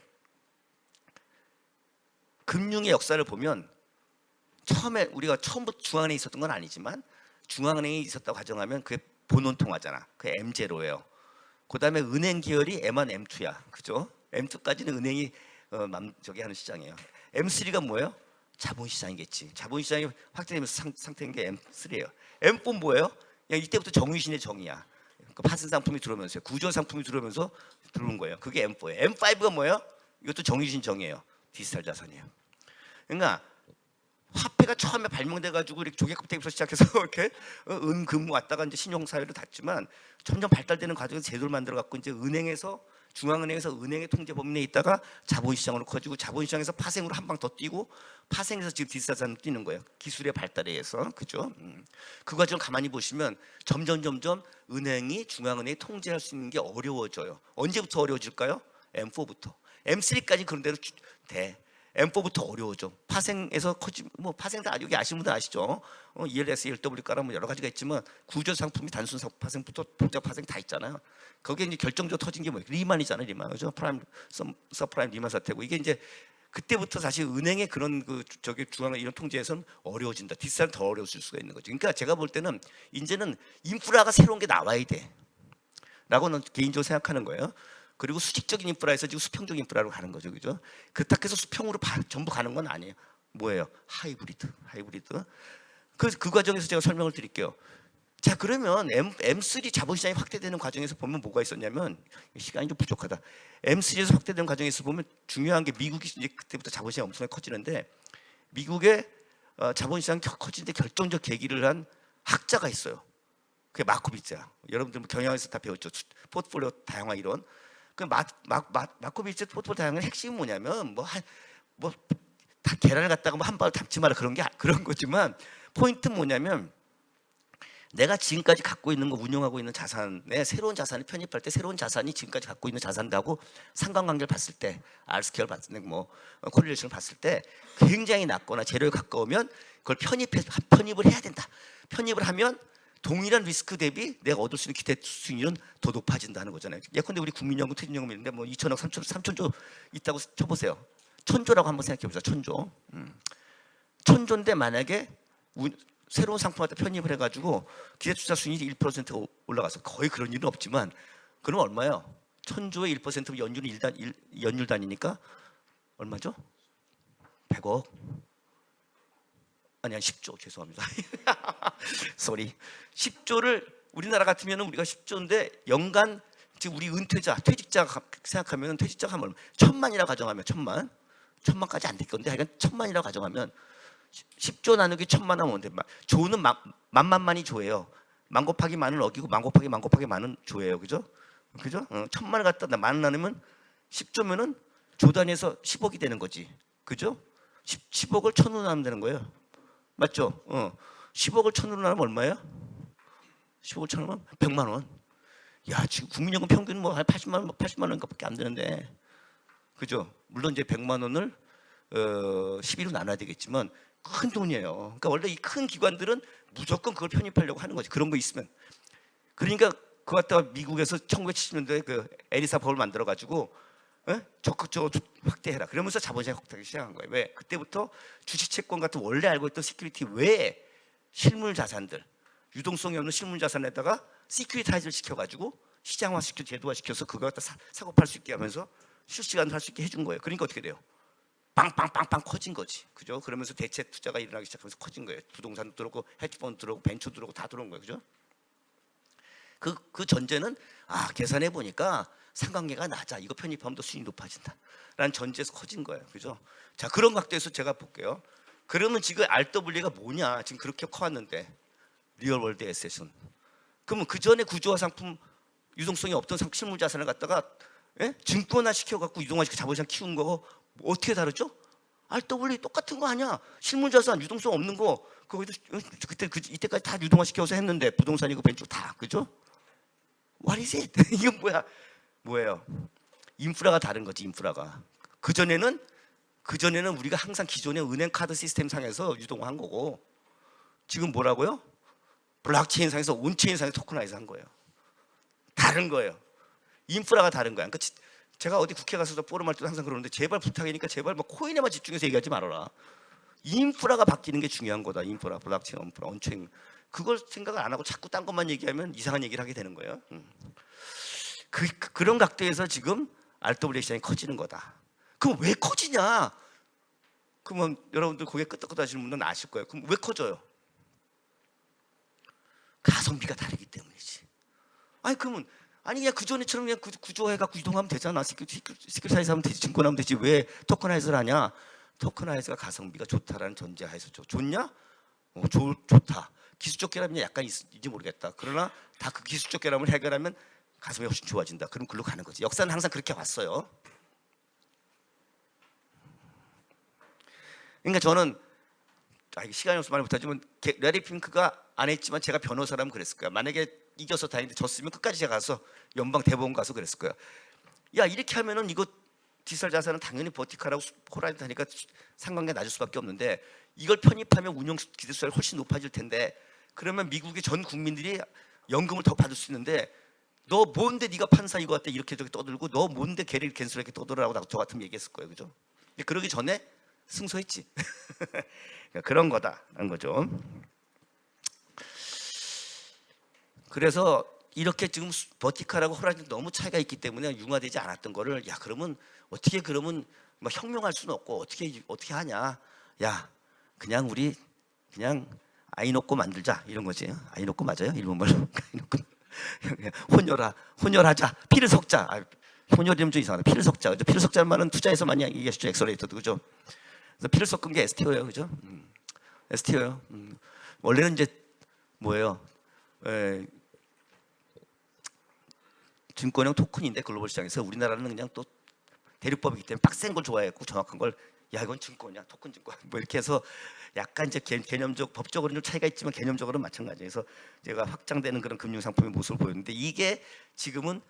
금융의 역사를 보면 처음에 우리가 처음부터 중앙은행에 있었던 건 아니지만 중앙은행이 있었다고 가정하면 그게 본원통화잖아. 그게 M0예요. 그다음에 은행 계열이 M1, M2야. 그죠? M2까지는 은행이 저기 하는 시장이에요. M3가 뭐예요? 자본시장이겠지. 자본시장이 확대되면서 상태인 게 M3예요. M4 뭐예요? 그냥 이때부터 정유신의 정이야. 그 파생 상품이 들어오면서 구조 상품이 들어오면서 들어온 거예요. 그게 M4예요. M5가 뭐예요? 이것도 정유신 정이에요. 디지털 자산이에요. 그러니까 화폐가 처음에 발명돼 가지고 이렇게 조개껍데기부터 시작해서 이렇게 은금 왔다가 이제 신용 사회로 닿지만 점점 발달되는 과정에서 제도를 만들어 갖고 이제 은행에서 중앙은행에서 은행의 통제 범위 내에 있다가 자본시장으로 커지고 자본시장에서 파생으로 한 방 더 뛰고 파생에서 지금 디지털 자산으로 뛰는 거예요. 기술의 발달에 의해서 그죠? 그 과정 가만히 보시면 점점 은행이 중앙은행이 통제할 수 있는 게 어려워져요. 언제부터 어려워질까요? M4부터. M3까지 그런 대로 돼. M4부터 어려워져. 파생에서 커지 뭐 파생 다 여기 아시는 분들 아시죠? ELS, LW가라 뭐 여러 가지가 있지만 구조 상품이 단순 파생부터 복잡 파생 다 있잖아요. 거기에 이제 결정적으로 터진 게 뭐예요? 리만이잖아요, 리만. 그죠? 프라임, 서프라임 리만 사태고 이게 이제 그때부터 사실 은행의 그런 그 저기 중앙의 이런 통제에서는 어려워진다. 디지털은 더 어려워질 수가 있는 거죠. 그러니까 제가 볼 때는 이제는 인프라가 새로운 게 나와야 돼.라고는 개인적으로 생각하는 거예요. 그리고 수직적인 인프라에서 지금 수평적인 인프라로 가는 거죠, 그죠? 그렇다고 해서 수평으로 전부 가는 건 아니에요. 뭐예요? 하이브리드. 그 과정에서 제가 설명을 드릴게요. 자, 그러면 M3 자본시장이 확대되는 과정에서 보면 뭐가 있었냐면 시간이 좀 부족하다. M3에서 확대되는 과정에서 보면 중요한 게 미국이 이제 그때부터 자본시장이 엄청나게 커지는데 미국의 자본시장이 커지는데 결정적 계기를 한 학자가 있어요. 그게 마코비츠야. 여러분들 경영에서 다 배웠죠. 포트폴리오 다양화 이론. 그 마코비츠 포트폴리오 다양화의 핵심은 뭐냐면 뭐 다 계란을 갖다가 뭐 한 방울 담지 마라 그런 거지만 포인트는 뭐냐면 내가 지금까지 갖고 있는 거 운영하고 있는 자산에 새로운 자산을 편입할 때 새로운 자산이 지금까지 갖고 있는 자산하고 상관관계를 봤을 때 R스퀘어를 봤을 때 뭐 코릴레이션을 봤을 때 굉장히 낮거나 제로에 가까우면 그걸 편입을 해야 된다. 편입을 하면 동일한 리스크 대비 내가 얻을 수 있는 기대 수익률은 더 높아진다는 거잖아요. 예컨대 우리 국민연금, 퇴직연금 있는데 뭐 2천억, 3천조 있다고 쳐보세요. 1000조라고 한번 생각해보자. 1000조. 1000조인데 만약에 새로운 상품 갖다 편입을 해가지고 기대투자 수익률이 1% 올라가서 거의 그런 일은 없지만 그럼 얼마요? 1000조에 1%면 연율 단위니까 얼마죠? 100억. 아니 10조 죄송합니다. 쏘리. 10조를 우리나라 같으면 우리가 10조인데 연간 지금 우리 은퇴자, 퇴직자 생각하면 퇴직자가 하면 1000만이라 가정하면 1000만까지 안 될 건데 하여간 1000만이라 가정하면 10조 나누기 1000만 하면 뭔데? 조는 만만만이 조예요. 만 곱하기 만은 어기고 만 곱하기 만은 조예요. 그죠? 1000만을 갖다 만 나누면 10조면은 조 단위에서 10억이 되는 거지. 그죠? 10억을 1000으로 나누면 되는 거예요. 맞죠? 10억을 1000으로 나누면 얼마예요? 10억을 1000으로 나누면 100만 원. 야, 지금 국민연금 평균 뭐 한 80만 원밖에 안 되는데. 그죠? 물론 이제 100만 원을 12로 나눠야 되겠지만 큰 돈이에요. 그러니까 원래 이 큰 기관들은 무조건 그걸 편입하려고 하는 거지. 그런 거 있으면. 그러니까 그거 갖다가 미국에서 1970년도에 그 에리사 법을 만들어 가지고 적극적으로 확대해라. 그러면서 자본시장 확대하기 시작한 거예요. 왜? 그때부터 주식채권 같은 원래 알고 있던 시큐리티 외에 실물 자산들, 유동성이 없는 실물 자산에다가 시큐리타이즈를 시켜가지고 시장화 시켜 제도화 시켜서 그거 갖다 사고 팔 수 있게 하면서 실시간으로 할 수 있게 해준 거예요. 그러니까 어떻게 돼요? 빵빵빵빵 커진 거지. 그죠? 그러면서 대체 투자가 일어나기 시작하면서 커진 거예요. 부동산도 들어오고 헤지펀드 들어오고 벤처 들어오고 다 들어온 거예요. 그죠? 그 전제는 계산해 보니까 상관계가 낮아. 이거 편입하면 더 수익이 높아진다. 라는 전제에서 커진 거예요. 그죠? 자, 그런 각도에서 제가 볼게요. 그러면 지금 RW가 뭐냐? 지금 그렇게 커왔는데 리얼월드 에셋은. 그러면 그 전에 구조화 상품 유동성이 없던 실물 자산을 갖다가 증권화 시켜갖고 유동화시켜 자본시장 키운 거고 어떻게 다르죠? RW 똑같은 거 아니야. 실물자산 유동성 없는 거 거기도 이때까지 다 유동화 시켜서 했는데 부동산이고 벤처 다 그죠? What is it? 이건 뭐예요? 인프라가 다른 거지. 인프라가 그 전에는 우리가 항상 기존의 은행 카드 시스템 상에서 유동화한 거고 지금 뭐라고요? 블록체인 상에서 온체인 상에서 토큰화해서 한 거예요. 다른 거예요. 인프라가 다른 거야. 그러니까 제가 어디 국회 가서 포럼할 때도 항상 그러는데 제발 부탁이니까 제발 막 코인에만 집중해서 얘기하지 말아라. 인프라가 바뀌는 게 중요한 거다. 인프라, 블록체인, 인프라, 온체인 그걸 생각을 안 하고 자꾸 딴 것만 얘기하면 이상한 얘기를 하게 되는 거예요. 그런 각도에서 지금 RWA 시장이 커지는 거다. 그럼 왜 커지냐? 그러면 여러분들 고개 끄덕끄덕 하시는 분들은 아실 거예요. 그럼 왜 커져요? 가성비가 다르기 때문이지. 그러면 그냥 그 전에처럼 그냥 구조화해갖고 이동하면 되잖아. 시큐리타이즈 하면 되지, 증권하면 되지. 왜 토커나이즈를 하냐? 토커나이즈가 가성비가 좋다라는 전제하에서 좋냐? 좋다. 기술적 결함이 약간 있는지 모르겠다. 그러나 다 그 기술적 결함을 해결하면 가성비 훨씬 좋아진다. 그럼 글로 가는 거지. 역사는 항상 그렇게 왔어요. 그러니까 저는 시간이 없어서 말 못하지만 레리 핑크가 안 했지만 제가 변호사라면 그랬을 거야. 만약에 이겨서 다행인데 졌으면 끝까지 제가 가서 연방 대법원 가서 그랬을 거야. 야, 이렇게 하면은 이거 디지털 자산은 당연히 버티컬하고 호라이즌 하니까 상관계 낮을 수밖에 없는데 이걸 편입하면 운용 기대수익이 훨씬 높아질 텐데 그러면 미국의 전 국민들이 연금을 더 받을 수 있는데 너 뭔데 네가 판사 이거 같다 이렇게 저렇게 떠들고 너 뭔데 걔를 캔슬 이렇게 떠들으라고 저 같으면 얘기했을 거예요. 그죠? 그러기 전에 승소했지. 그런 거다라는 거죠. 그래서 이렇게 지금 버티컬하고 호라이즌 너무 차이가 있기 때문에 융화되지 않았던 거를 그러면 어떻게 뭐 혁명할 수는 없고 어떻게 하냐? 그냥 우리 그냥 아이 놓고 만들자 이런 거지. 아이 놓고 맞아요? 일본말로 아이 놓고 혼혈하자. 피를 섞자. 혼혈이면 좀 이상하다. 피를 섞자. 피를 섞자는 말은 투자에서 많이 얘기하시죠. 엑셀레이터도 그죠? 그래서 피를 섞은 게 STO예요, 그죠? STO예요. 원래는 이제 뭐예요? 증권형 토큰인데 글로벌 시장에서 우리나라는 그냥 또 대륙법이기 때문에 빡센 걸 좋아했고 정확한 걸 이건 증권이야 토큰 증권 뭐 이렇게 해서 약간 이제 개념적 법적으로는 좀 차이가 있지만 개념적으로는 마찬가지예요. 그래서 제가 확장되는 그런 금융 상품의 모습을 보였는데 이게 지금은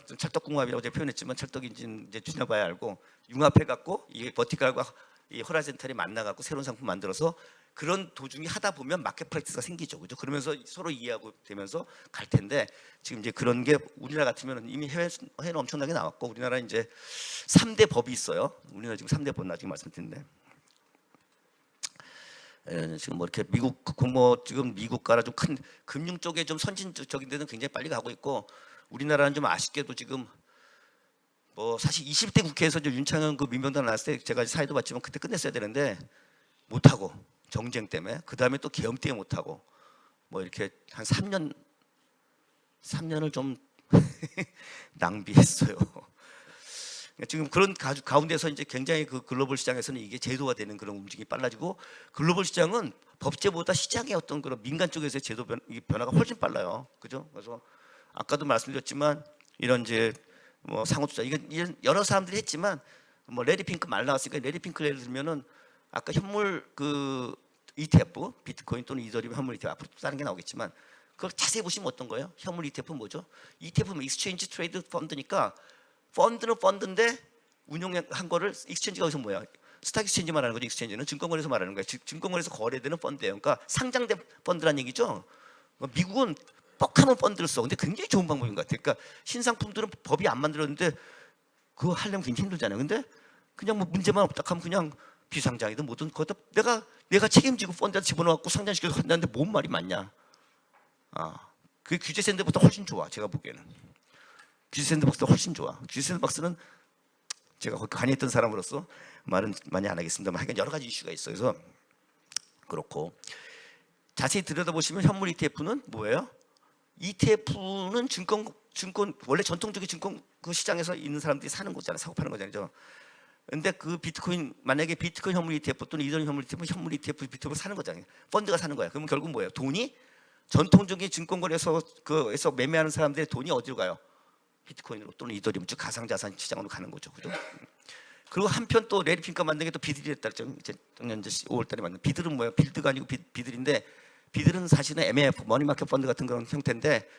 좀 찰떡궁합이라고 제가 표현했지만 찰떡인지는 이제 지나봐야 알고 융합해 갖고 이게 버티컬과 이 호라이즌탈이 만나 갖고 새로운 상품 만들어서 그런 도중에 하다 보면 마켓 프랙티스가 생기죠, 그죠? 그러면서 서로 이해하고 되면서 갈 텐데 지금 이제 그런 게 우리나라 같으면 이미 해외는 엄청나게 나왔고 우리나라 이제 3대 법이 있어요. 우리나라 지금 3대 법 나중에 말씀드리는데 지금 뭐 이렇게 미국 뭐 지금 미국가라 좀 큰 금융 쪽에 좀 선진적인 데는 굉장히 빨리 가고 있고 우리나라는 좀 아쉽게도 지금 뭐 사실 20대 국회에서 이제 윤창현 그 민병단 나왔을 때 제가 사회도 봤지만 그때 끝냈어야 되는데 못 하고 정쟁 때문에 그 다음에 또 계엄 때문에 못 하고 뭐 이렇게 한 3년을 좀 낭비했어요. 지금 그런 가운데서 이제 굉장히 그 글로벌 시장에서는 이게 제도화 되는 그런 움직임이 빨라지고 글로벌 시장은 법제보다 시장의 어떤 그런 민간 쪽에서의 제도 변화가 훨씬 빨라요. 그죠? 그래서 아까도 말씀드렸지만 이런 이제 뭐 상호투자 이건 여러 사람들이 했지만 뭐 레리 핑크 말 나왔으니까 레리 핑크 예를 들면은 아까 현물 그 ETF 비트코인 또는 이더리움 현물 ETF 앞으로 또 다른 게 나오겠지만 그걸 자세히 보시면 어떤 거예요? 현물 ETF 뭐죠? ETF는 익스체인지 트레이드 펀드니까 펀드는 펀드인데 운용한 거를 익스체인지가 어디서 뭐야? 스탁 익스체인지 말하는 거죠. 익스체인지는 증권거래에서 말하는 거예요. 증권거래에서 거래되는 펀드예요. 그러니까 상장된 펀드란 얘기죠. 미국은 뻑하면 펀드를 써. 근데 굉장히 좋은 방법인 것 같아요. 그러니까 신상품들은 법이 안 만들었는데 그거 하려면 굉장히 힘들잖아요. 근데 그냥 뭐 문제만 없다 하면 그냥 비상장이든 뭐든 거기다 내가 책임지고 펀드에 집어넣고 상장시켜서 한다는데 뭔 말이 맞냐? 그 규제 샌드박스보다 훨씬 좋아. 제가 보기에는 규제 샌드박스보다 훨씬 좋아. 규제 샌드박스는 제가 거기 관여했던 사람으로서 말은 많이 안 하겠습니다만 하여간 여러 가지 이슈가 있어요. 그래서 그렇고 자세히 들여다보시면 현물 ETF는 뭐예요? ETF는 증권 원래 전통적인 증권 그 시장에서 있는 사람들이 사는 거잖아요. 사고 파는 거잖아요. 근데 그 비트코인 만약에 비트코인 현물 ETF 또는 이더리움 현물 ETF 현물 ETF 비트코인 사는 거잖아요. 펀드가 사는 거야. 그러면 결국 뭐예요? 돈이 전통적인 증권거래에서 그에서 매매하는 사람들의 돈이 어디로 가요? 비트코인으로 또는 이더리움 즉 가상자산 시장으로 가는 거죠. 그죠? 그리고 한편 또 레리 핑크가 만든 게 또 비들이랬다 그랬죠. 이제 작년 5월달에 만든 비들은 뭐예요? 빌드가 아니고 비들인데 비들은 사실은 MMF 머니마켓 펀드 같은 그런 형태인데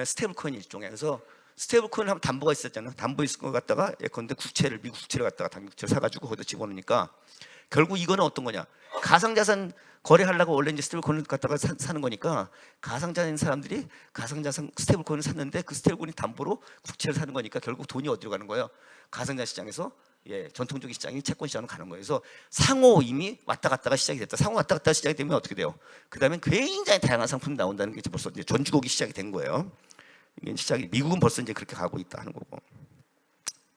스테이블 코인 일종에 그래서 스테이블 코인 하면 담보가 있었잖아요. 담보 있을 거 갖다가 예컨대 국채를 미국 국채를 갖다가 당국 국채를 사가지고 거기다 집어넣으니까 결국 이거는 어떤 거냐? 가상자산 거래하려고 원래 이제 스테이블 코인을 갖다가 사는 거니까 가상자산 사람들이 가상자산 스테이블 코인을 샀는데 그 스테이블 코인이 담보로 국채를 사는 거니까 결국 돈이 어디로 가는 거예요? 가상자산 시장에서 전통적인 시장이 채권 시장으로 가는 거예요. 그래서 상호 이미 왔다 갔다가 시작이 됐다. 상호 왔다 갔다 시작이 되면 어떻게 돼요? 그 다음에 굉장히 다양한 상품이 나온다는 게 벌써 이제 전주곡이 시작이 된 거예요. 이게 시작이 미국은 벌써 이제 그렇게 가고 있다 하는 거고.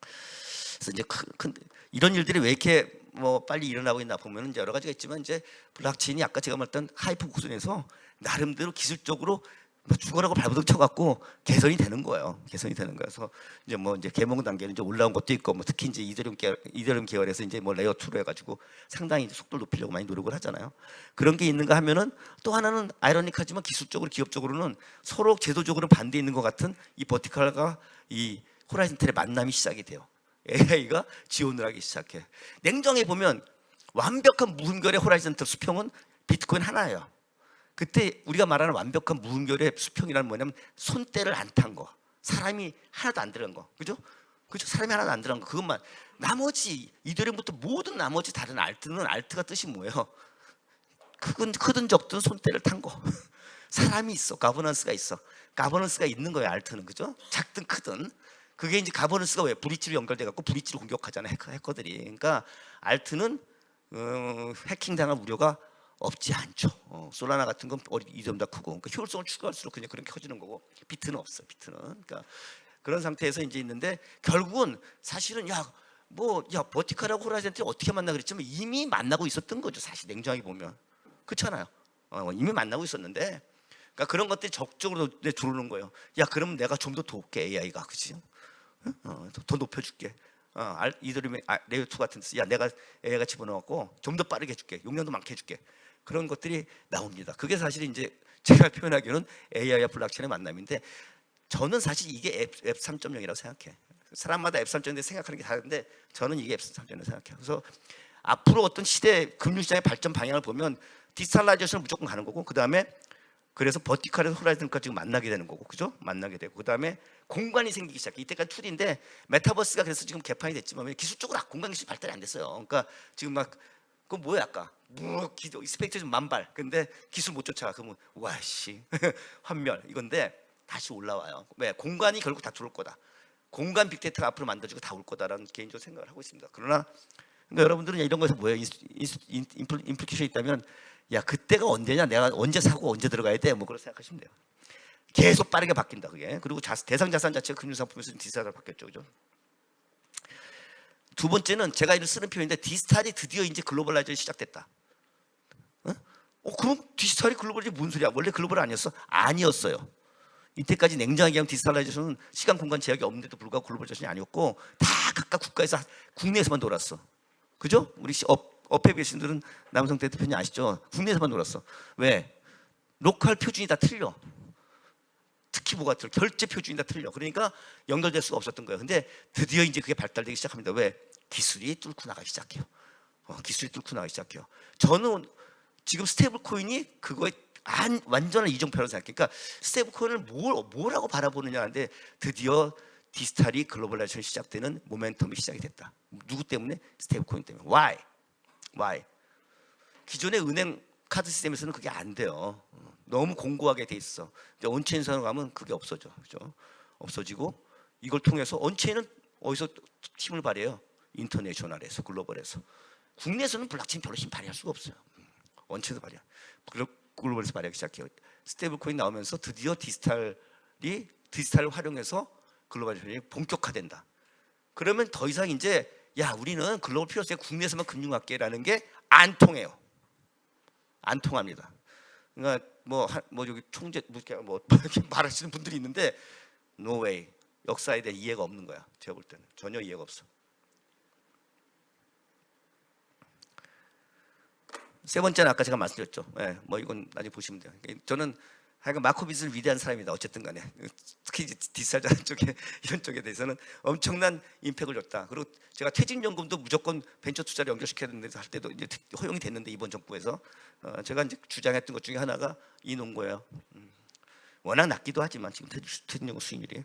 그래서 이제 큰 이런 일들이 왜 이렇게 뭐 빨리 일어나고 있나 보면 이제 여러 가지가 있지만 이제 블록체인이 아까 제가 말했던 하이퍼 구조에서 나름대로 기술적으로 뭐 죽어라고 발버둥 쳐갖고 개선이 되는 거예요. 개선이 되는 거예요. 그래서 이제 뭐 이제 개몽 단계는 이제 올라온 것도 있고 뭐 특히 이제 이더리움 계열에서 이제 뭐 레이어 2로 해가지고 상당히 이제 속도를 높이려고 많이 노력을 하잖아요. 그런 게 있는가 하면은 또 하나는 아이러니하지만 기술적으로 기업적으로는 서로 제도적으로 반대 있는 것 같은 이 버티컬과 이 호라이즌탈의 만남이 시작이 돼요. AI가 지원을 하기 시작해. 냉정해 보면 완벽한 무분별의 호라이즌탈 수평은 비트코인 하나예요. 그때 우리가 말하는 완벽한 무분별의 수평이란 뭐냐면 손때를 안 탄 거, 사람이 하나도 안 들어간 거, 그죠? 그죠? 사람이 하나도 안 들어간 거, 그것만. 나머지 이더리움부터 모든 나머지 다른 알트는 알트가 뜻이 뭐예요? 크든 적든 손때를 탄 거. 사람이 있어, 가버넌스가 있어. 가버넌스가 있는 거예요, 알트는, 그죠? 작든 크든. 그게 이제 가버넌스가 왜 브릿지로 연결돼 갖고 브릿지를 공격하잖아요, 해커들이. 그러니까 알트는 해킹 당할 우려가 없지 않죠. 솔라나 같은 건 이 점 다 크고, 그러니까 효율성을 추구할수록 그냥 그렇게 커지는 거고, 비트는 없어. 비트는 그러니까 그런 상태에서 이제 있는데 결국은 사실은 버티컬하고 호라이즌탈이 어떻게 만나 그랬지만 이미 만나고 있었던 거죠. 사실 냉정하게 보면 그렇잖아요. 이미 만나고 있었는데, 그러니까 그런 것들이 적극적으로 들어오는 거예요. 야, 그럼 내가 좀 더 돕게 AI가, 그렇지? 더 높여줄게. 이더리움의 레이어 2 같은 데서 야, 내가 AI가 집어넣었고 좀 더 빠르게 해줄게. 용량도 많게 해줄게. 그런 것들이 나옵니다. 그게 사실 이제 제가 표현하기로는 AI와 블록체인의 만남인데, 저는 사실 이게 앱 3.0이라고 생각해. 사람마다 앱 3.0인데 생각하는 게 다른데 저는 이게 앱 3.0이라고 생각해요. 그래서 앞으로 어떤 시대 금융시장의 발전 방향을 보면 디지털라이제이션을 무조건 가는 거고, 그 다음에 그래서 버티컬에서 호라이즌까지 지금 만나게 되는 거고, 그죠? 만나게 되고, 그 다음에 공간이 생기기 시작해. 이때까지 2D인데 메타버스가 그래서 지금 개판이 됐지만 기술적으로 공간 기술이 발달이 안 됐어요. 그러니까 지금 막 그거 뭐야 아까 스펙트럼 만발. 근데 기술 못 쫓아가. 그러면 와씨 환멸 이건데 다시 올라와요. 왜? 공간이 결국 다 들어올 거다. 공간 빅데이터가 앞으로 만들어지고 다 올 거다라는 개인적으로 생각을 하고 있습니다. 그러나 그러니까 여러분들은 이런 거에서 뭐예요? 임플리케이션이 있다면 야 그때가 언제냐? 내가 언제 사고 언제 들어가야 돼? 뭐 그렇게 생각하시면 돼요. 계속 빠르게 바뀐다 그게. 그리고 대상 자산 자체가 금융상품에서 디지털로 바뀌었죠, 그죠? 두 번째는 제가 이를 쓰는 표현인데 디지털이 드디어 이제 글로벌라이제이션이 시작됐다. 그럼 디지털이 글로벌이 무슨 소리야? 원래 글로벌 아니었어? 아니었어요. 이때까지 냉정하게 하면 디지털라이제이션은 시간 공간 제약이 없는데도 불구하고 글로벌라이제이션이 아니었고 다 각각 국가에서 국내에서만 돌았어. 그죠? 우리 업에 계신 분들은 남성태 대표님 아시죠? 국내에서만 놀았어. 왜? 로컬 표준이 다 틀려. 특히 뭐가 틀려? 결제 표준이 다 틀려. 그러니까 연결될 수가 없었던 거예요. 근데 드디어 이제 그게 발달되기 시작합니다. 왜? 기술이 뚫고 나가기 시작해요. 기술이 뚫고 나가기 시작해요. 저는 지금 스테이블 코인이 그거에 완전한 이정표라고 생각해요. 그러니까 스테이블 코인을 뭐라고 바라보느냐 하는데 드디어 디지털이 글로벌라이제이션이 시작되는 모멘텀이 시작이 됐다. 누구 때문에? 스테이블 코인 때문에. Why? 기존의 은행 카드 시스템에서는 그게 안 돼요. 너무 공고하게 돼 있어. 근데 온체인으로 가면 그게 없어져. 그죠? 없어지고 이걸 통해서 온체인은 어디서 힘을 발휘해요? 인터내셔널에서, 글로벌에서. 국내에서는 블록체인 별로 힘 발휘할 수가 없어요. 원체에서 발휘. 글로벌에서 발휘하기 시작해요. 스테이블 코인 나오면서 드디어 디지털을 활용해서 글로벌이 본격화된다. 그러면 더 이상 이제 야 우리는 글로벌 필요 없어요. 국내에서만 금융할게라는 게 안 통해요. 안 통합니다. 그러니까 뭐 여기 총재 뭐 이렇게 말하시는 분들이 있는데 no way. 역사에 대한 이해가 없는 거야. 제가 볼 때는 전혀 이해가 없어. 세 번째는 아까 제가 말씀드렸죠. 뭐 이건 나중에 보시면 돼요. 저는 하여간 마코비즈를 위대한 사람입니다. 어쨌든 간에 특히 디지털 자산 쪽에 이런 쪽에 대해서는 엄청난 임팩을 줬다. 그리고 제가 퇴직연금도 무조건 벤처 투자를 연결시켜야 되는데 할 때도 이제 허용이 됐는데 이번 정부에서 제가 이제 주장했던 것 중에 하나가 이 논거예요. 워낙 낮기도 하지만 지금 퇴직연금 수익률이.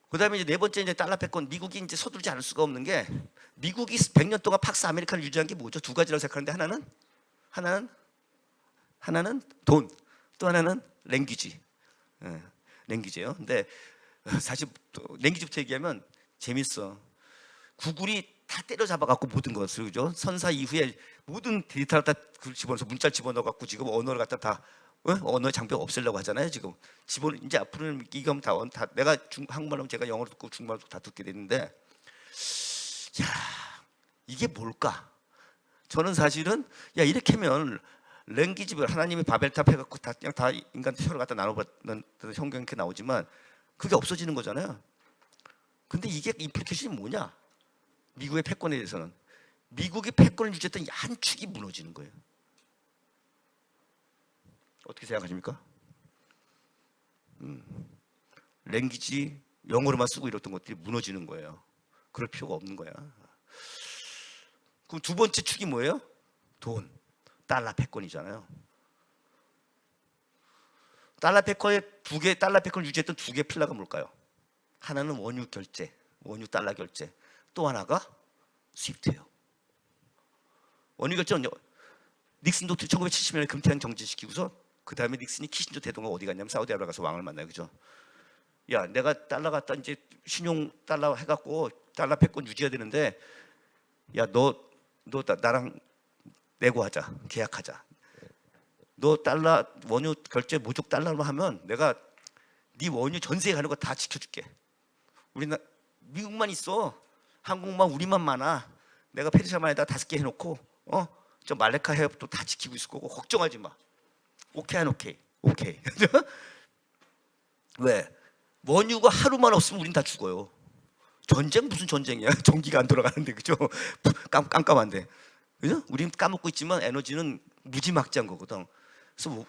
그다음에 이제 네 번째 이제 달러 패권. 미국이 이제 서두르지 않을 수가 없는 게 미국이 100년 동안 팍스 아메리카를 유지한 게 뭐죠? 두 가지라고 생각하는데 하나는 돈, 또 하나는 랭귀지. 랭귀지예요. 근데 사실 랭귀지부터 얘기하면 재밌어. 구글이 다 때려잡아 갖고 모든 것을 그죠? 선사 이후에 모든 데이터를 다 집어넣어서 문자를 집어넣어 갖고 지금 언어를 갖다 다 언어 장벽 없애려고 하잖아요. 지금 이제 앞으로는 이건 다 내가 한국말 하면 제가 영어로 듣고 중국말로 다 듣게 되는데 야 이게 뭘까? 저는 사실은 야 이렇게 하면 랭귀지별 하나님이 바벨탑 해갖고 그냥 다 인간 혀를 갖다 나눠봤는 성경 이렇게 나오지만 그게 없어지는 거잖아요. 근데 이게 임플리케이션이 뭐냐? 미국의 패권에 대해서는 미국이 패권을 유지했던 한 축이 무너지는 거예요. 어떻게 생각하십니까? 랭귀지 영어로만 쓰고 이랬던 것들이 무너지는 거예요. 그럴 필요가 없는 거야. 그럼 두 번째 축이 뭐예요? 돈, 달러 패권이잖아요. 달러 패권의 달러 패권을 유지했던 두 개의 필라가 뭘까요? 하나는 원유 결제, 원유 달러 결제. 또 하나가 스위프트예요. 원유 결제는 닉슨 도트리 1970년에 금태양 정지시키고서 그 다음에 닉슨이 키신저 대통령 어디 갔냐면 사우디아라비아 가서 왕을 만나요, 그죠? 야, 내가 달러 갖다 이제 신용 달러 해갖고 달러 패권 유지해야 되는데, 야, 너 나랑 내고하자, 계약하자. 너 달러 원유 결제 무조건 달러로 하면 내가 네 원유 전세에 가는 거 다 지켜줄게. 미국만 있어, 한국만 우리만 많아. 내가 페르시아만에다 5개 해놓고, 저 말레카 해협도 다 지키고 있을 거고 걱정하지 마. 오케이. 왜? 원유가 하루만 없으면 우린 다 죽어요. 전쟁 무슨 전쟁이야? 전기가 안 돌아가는데 그죠? 깜깜한데 그죠? 우린 까먹고 있지만 에너지는 무지막지한 거거든.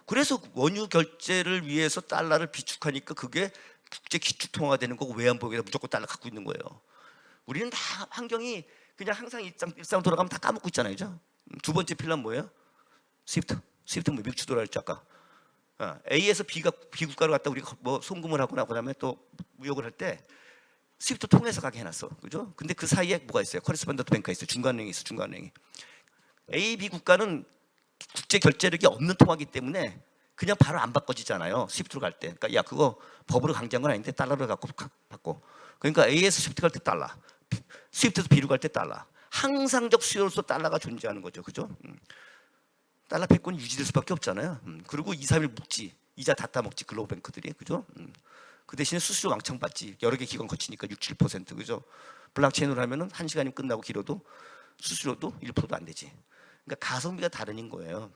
그래서 원유 결제를 위해서 달러를 비축하니까 그게 국제 기축통화가 되는 거고 외환보유고가 무조건 달러 갖고 있는 거예요. 우리는 다 환경이 그냥 항상 일상 돌아가면 다 까먹고 있잖아요, 그죠? 두 번째 필란 뭐예요? 스위프트 뭐 미국 주도라 했죠 아까. A에서 B 국가로 갔다 우리가 뭐 송금을 하거나 그다음에 또 무역을 할 때 스위프트 통해서 가게 해놨어, 그죠? 근데 그 사이에 뭐가 있어요? 커리스펀던트 뱅크가 있어요. 중간은행이 있어, 중간은행이. A, B 국가는 국제 결제력이 없는 통화기 때문에 그냥 바로 안 바꿔지잖아요. 스위프트로 갈 때. 그러니까 야 그거 법으로 강제한 건 아닌데 달러를 갖고 바꿔. 그러니까 A에서 스위프트 갈 때 달러, 스위프트에서 B로 갈 때 달러. 항상적 수요로서 달러가 존재하는 거죠, 그죠? 달러 패권이 유지될 수밖에 없잖아요. 그리고 2, 3일 묵지, 이자 다 따먹지 글로벌 뱅크들이, 그죠? 그 대신에 수수료 왕창 받지. 여러 개 기관 거치니까 6, 7%, 그죠? 블록체인으로 하면은 1시간이면 끝나고 길어도 수수료도 1%도 안 되지. 그러니까 가성비가 다른 거예요.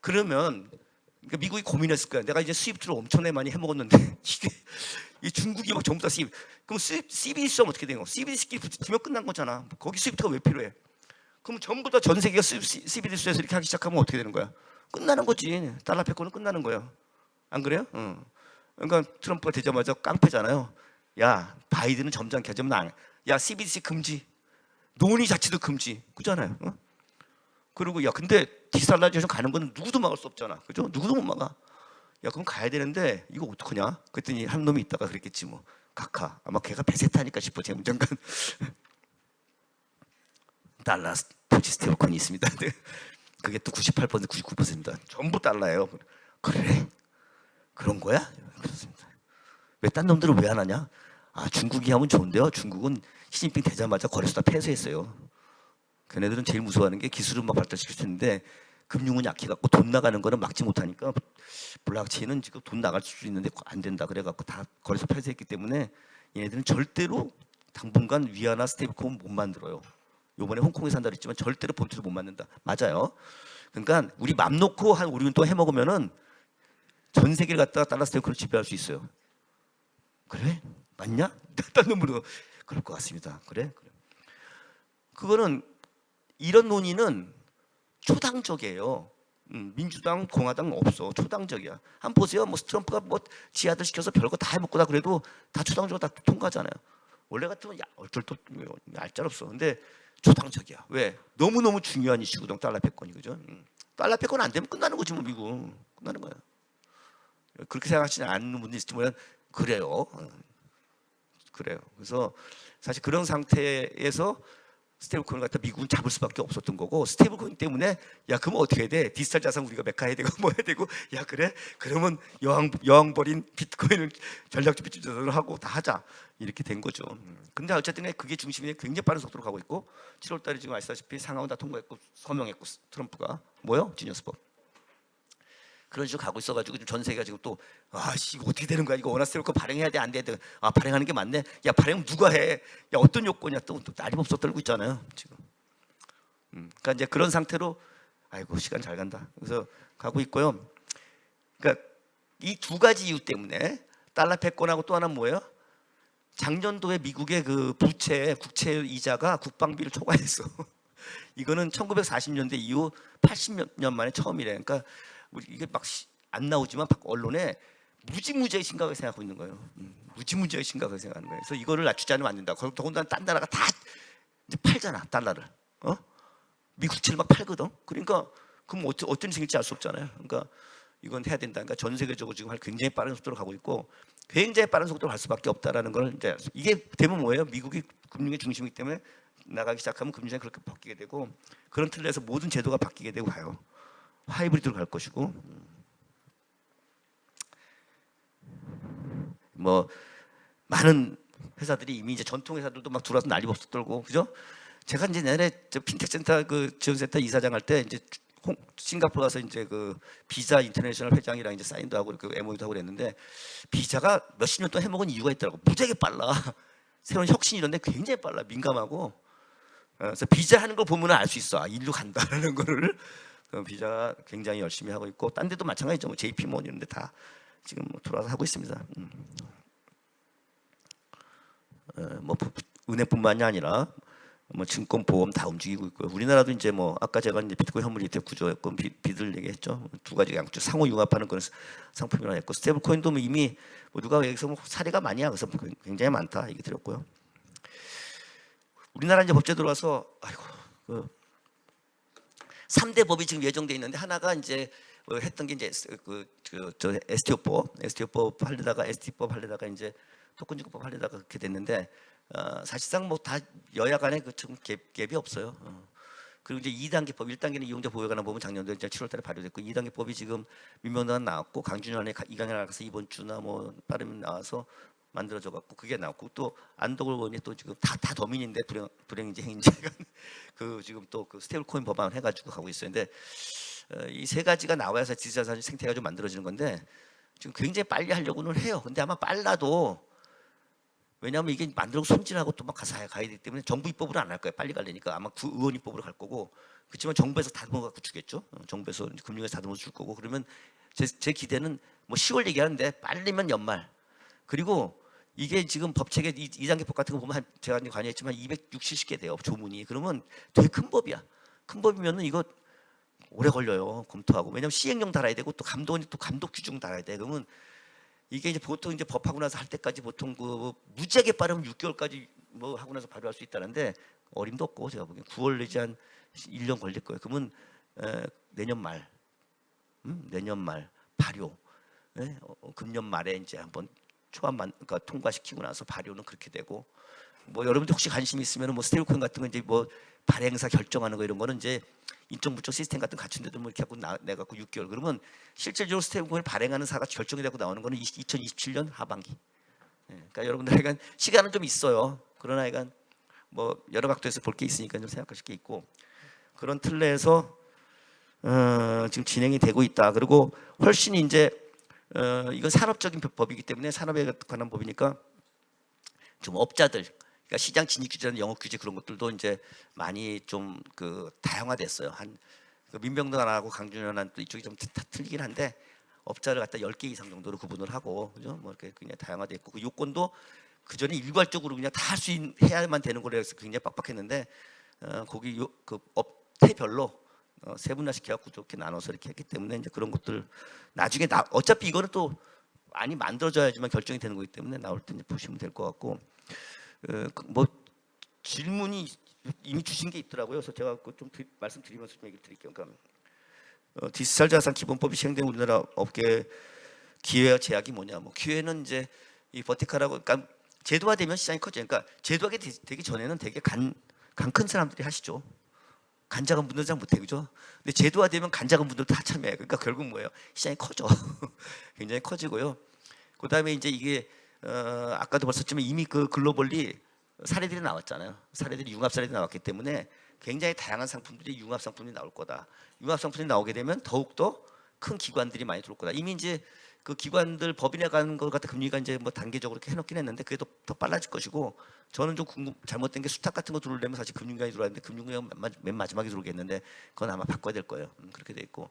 그러면 그러니까 미국이 고민했을 거야. 내가 이제 스위프트를 엄청나게 많이 해먹었는데 이게 이 중국이 막 전부 다 스위프트. 그럼 CBDC하면 어떻게 되는 거? CBDC끼리 붙이면 끝난 거잖아. 거기 스위프트가 왜 필요해? 그럼 전부 다 전 세계가 CBDC에서 이렇게 하기 시작하면 어떻게 되는 거야? 끝나는 거지. 달러 패권은 끝나는 거예요. 안 그래요? 그러니까 트럼프가 되자마자 깡패잖아요. 야 바이든은 점잖게 하자면 안. 야 CBDC 금지. 논의 자체도 금지. 그잖아요. 그리고 야 근데 디지털라이제이션 가는 거는 누구도 막을 수 없잖아, 그죠? 누구도 못 막아. 야 그럼 가야 되는데 이거 어떡하냐? 그랬더니 한 놈이 있다가 그랬겠지 뭐. 카카 아마 걔가 배세타니까 싶어. 재무장관. 달러 토지 스테이블코인이 있습니다. 그게 또 98%, 99%입니다. 전부 달러예요. 그래? 그런 거야? 그렇습니다. 왜 딴 놈들은 왜 안 하냐? 아 중국이 하면 좋은데요. 중국은 시진핑 되자마자 거래소 다 폐쇄했어요. 걔네들은 제일 무서워하는 게 기술을 막 발달시킬 텐데 금융은 약해갖고 돈 나가는 거는 막지 못하니까 블록체인은 지금 돈 나갈 수 있는데 안 된다 그래갖고 다 거래소 폐쇄했기 때문에 얘네들은 절대로 당분간 위안화 스테이블코인 못 만들어요. 요번에 홍콩에서 한다 그랬지만 절대로 본토도 못 만든다. 맞아요. 그러니까 우리 맘 놓고 한 5, 6년 동안 해먹으면은 전 세계를 갖다가 달러 스테이블코인을 지배할 수 있어요. 그래? 맞냐? 딴 놈으로 그럴 것 같습니다. 그래? 그거는 이런 논의는 초당적이에요. 민주당, 공화당 없어. 초당적이야. 한번 보세요. 뭐 트럼프가 뭐 지하들 시켜서 별거 다 해먹고 다 그래도 다 초당적으로 다 통과하잖아요. 원래 같으면 어쩔 또 얄짤없어. 근데 초당적이야. 왜? 너무너무 중요한 이슈거든. 달러 패권이, 그죠? 달러 패권 안 되면 끝나는 거지 뭐 미국. 끝나는 거야. 그렇게 생각하시지 않는 분도 있지만 그래요. 그래요. 그래서 사실 그런 상태에서 스테이블코인 갖다 미국은 잡을 수밖에 없었던 거고, 스테이블코인 때문에 야 그럼 어떻게 해야 돼? 디지털 자산 우리가 메카해야 되고 뭐 해야 되고, 야 그래? 그러면 여왕 버린 비트코인을 전략적 비트코인 자산을 하고 다 하자, 이렇게 된 거죠. 근데 어쨌든 그게 중심이 굉장히 빠른 속도로 가고 있고, 7월 달에 지금 아시다시피 상하원 다 통과했고 서명했고, 트럼프가 뭐요? 지니어스법 그런 식으로 가고 있어가지고 전 세계가 지금 또 이거 어떻게 되는 거야? 이거 원화 스테이블코인 발행해야 돼, 안 돼? 발행하는 게 맞네. 야 발행 누가 해? 야 어떤 요건이야? 또 난리법석 떨고 있잖아요 지금. 그러니까 이제 그런 상태로 아이고 시간 잘 간다. 그래서 가고 있고요. 그러니까 이 두 가지 이유 때문에 달러 패권하고 또 하나 뭐예요? 작년도에 미국의 그 국채 이자가 국방비를 초과했어. 이거는 1940년대 이후 80년 만에 처음이래. 그러니까 우리 이게 막 안 나오지만 언론에 무지무지하게 심각하게 생각하고 있는 거예요. 무지무지하게 심각하게 생각하는 거예요. 그래서 이거를 낮추지 않으면 안 된다. 더군다나 딴 나라가 다 이제 팔잖아 달러를. 미국 국채를 막 팔거든. 그러니까 그럼 어떤 일이 생길지 알 수 없잖아요. 그러니까 이건 해야 된다. 그러니까 전 세계적으로 지금 굉장히 빠른 속도로 가고 있고, 굉장히 빠른 속도로 갈 수밖에 없다라는 걸 이제 이게 되면 뭐예요? 미국이 금융의 중심이기 때문에 나가기 시작하면 금융이 그렇게 바뀌게 되고, 그런 틀에서 모든 제도가 바뀌게 되고 가요. 하이브리드로 갈 것이고, 뭐 많은 회사들이 이미 이제 전통 회사들도 막 들어와서 난리법석 떨고, 그죠? 제가 이제 내년에 핀텍 센터 그 지원센터 이사장 할 때 이제 싱가포르 가서 이제 그 비자 인터내셔널 회장이랑 이제 사인도 하고 그 MOU도 하고 그랬는데, 비자가 몇십 년 동안 해먹은 이유가 있더라고. 무지하게 빨라. 새로운 혁신이 이런데 굉장히 빨라. 민감하고. 그래서 비자 하는 걸 보면 알 수 있어. 인류 간다라는 거를. 비자가 굉장히 열심히 하고 있고, 딴 데도 마찬가지죠. 뭐 JP 모건 이런 데 다 지금 뭐 들어와서 하고 있습니다. 뭐 은행뿐만이 아니라 뭐 증권, 보험 다 움직이고 있고요. 우리나라도 이제 뭐 아까 제가 이제 비트코인 현물 ETF 구조였고 비들 얘기했죠. 두 가지 양쪽 상호 융합하는 그런 상품이라 했고, 스테이블코인도 뭐 이미 뭐 누가 여기서 뭐 사례가 많이야. 그래서 굉장히 많다 얘기 드렸고요. 우리나라 이제 법제 들어와서 아이고 그 3대 법이 지금 예정돼 있는데 하나가 이제 했던 게 이제 저 STO법 하려다가 ST법 하려다가 이제 토큰증권법 하려다가 그렇게 됐는데 사실상 뭐 다 여야 간에 그 지금 갭이 없어요. 그리고 이제 2단계법, 1단계는 이용자 보호에 관한 법은 작년도 이제 7월달에 발효됐고 2단계법이 지금 민명단 나왔고 강준현의 이강에 나가서 이번 주나 뭐 빠르면 나와서 만들어져 갖고 그게 나왔고 또 안덕을 의원이 또 지금 다 더민인데 불행인지 행인지가 그 지금 또 그 스테이블코인 법안 해가지고 가고 있어요. 근데 이 세 가지가 나와서 디지털 생태가 좀 만들어지는 건데 지금 굉장히 빨리 하려고는 해요. 근데 아마 빨라도 왜냐하면 이게 만들고 손질하고 또 막 가서 가야 되기 때문에 정부 입법으로 안 할 거예요. 빨리 가려니까 아마 의원 입법으로 갈 거고 그렇지만 정부에서 다듬어 갖고 주겠죠. 정부에서 금융에서 다듬어 줄 거고 그러면 제 기대는 뭐 10월 얘기하는데 빨리면 연말 그리고 이게 지금 법책에 2단계 법 같은 거 보면 제가 관여했지만 260개 돼요. 조문이. 그러면 되게 큰 법이야. 큰 법이면은 이거 오래 걸려요. 검토하고. 왜냐면 시행령 달아야 되고 또 감독원이 또 감독 규정 달아야 돼. 그러면 이게 이제 보통 이제 법하고 나서 할 때까지 보통 그 무지하게 빠르면 6개월까지 뭐 하고 나서 발효할 수 있다는데 어림도 없고 제가 보기엔 9월 내지 한 1년 걸릴 거예요. 그러면 내년 말 발효. 금년 말에 이제 한번 초안만 그러니까 통과시키고 나서 발효는 그렇게 되고 뭐 여러분들 혹시 관심 있으면 뭐 스테이블코인 같은 거 이제 뭐 발행사 결정하는 거 이런 거는 이제 인정부처 시스템 같은 갖춘 데도 뭐 이렇게 하고 내 갖고 6개월 그러면 실질적으로 스테이블코인을 발행하는 사가 결정이 되고 나오는 거는 2027년 하반기. 그러니까 여러분들 약간 시간은 좀 있어요. 그러나 약간 뭐 여러 각도에서 볼 게 있으니까 좀 생각하실 게 있고 그런 틀 내에서 지금 진행이 되고 있다. 그리고 훨씬 이제 이건 산업적인 법이기 때문에 산업에 관한 법이니까 좀 업자들, 그러니까 시장 진입 규제나 영업 규제 그런 것들도 이제 많이 좀 그 다양화됐어요. 한 그 민병단하고 강준현한 또 이쪽이 좀 틀리긴 한데 업자를 갖다 10개 이상 정도로 구분을 하고 그죠? 뭐 이렇게 그냥 다양화됐고 그 요건도 그 전에 일괄적으로 그냥 다 할 수 해야만 되는 거라 해서 굉장히 빡빡했는데 거기 그 업태별로 세분화시켜갖고 좋게 나눠서 이렇게 했기 때문에 이제 그런 것들 나중에 어차피 이거는 또 많이 만들어져야지만 결정이 되는 거기 때문에 나올 때 이제 보시면 될 것 같고 뭐 질문이 이미 주신 게 있더라고요. 그래서 제가 좀 말씀드리면서 좀 얘기를 드릴게요. 그러니까 디지털 자산 기본법이 시행된 우리나라 업계 기회와 제약이 뭐냐? 뭐 기회는 이제 이 버티컬하고 그러니까 제도화되면 시장이 커져요. 그러니까 제도화가 되기 전에는 되게 간 큰 사람들이 하시죠. 간작은 분들 잘 못해 그죠? 근데 제도화되면 간작은 분들 다 참여해. 그러니까 결국 뭐예요? 시장이 커져. 굉장히 커지고요. 그다음에 이제 이게 아까도 벌써 이미 그 글로벌리 사례들이 나왔잖아요. 사례들이 융합 사례들이 나왔기 때문에 굉장히 다양한 상품들이 융합 상품이 나올 거다. 융합 상품이 나오게 되면 더욱더 큰 기관들이 많이 들어올 거다. 이미 이제 그 기관들 법인에 가는 것 같아 금리가 이제 뭐 단계적으로 이렇게 해놓긴 했는데 그게 더 빨라질 것이고 저는 좀 잘못된 게 수탁 같은 거 들어오려면 사실 금융기관이 들어왔는데 금융기관 맨 마지막에 들어오겠는데 그건 아마 바꿔야 될 거예요. 그렇게 돼 있고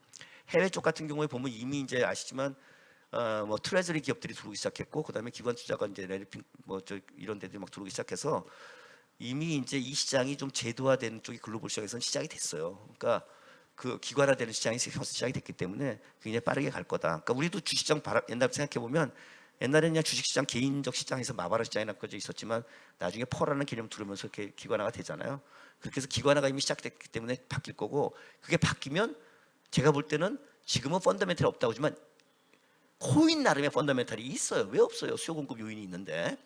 해외 쪽 같은 경우에 보면 이미 이제 아시지만 뭐 트레저리 기업들이 들어오기 시작했고 그다음에 기관 투자가 이제 레리핑 뭐 저 이런 데들이 막 들어오기 시작해서 이미 이제 이 시장이 좀 제도화된 쪽이 글로벌 시장에서는 시작이 됐어요. 그러니까 그 기관화되는 시장이 시작이 됐기 때문에 굉장히 빠르게 갈 거다. 그러니까 우리도 주식시장 옛날 생각해 보면 옛날에는 그냥 주식시장 개인적 시장에서 마바라 시장이 나꺼져 있었지만 나중에 펄라는 개념 들으면서 이렇게 기관화가 되잖아요. 그렇게 해서 기관화가 이미 시작됐기 때문에 바뀔 거고 그게 바뀌면 제가 볼 때는 지금은 펀더멘털이 없다고 하지만 코인 나름의 펀더멘털이 있어요. 왜 없어요? 수요 공급 요인이 있는데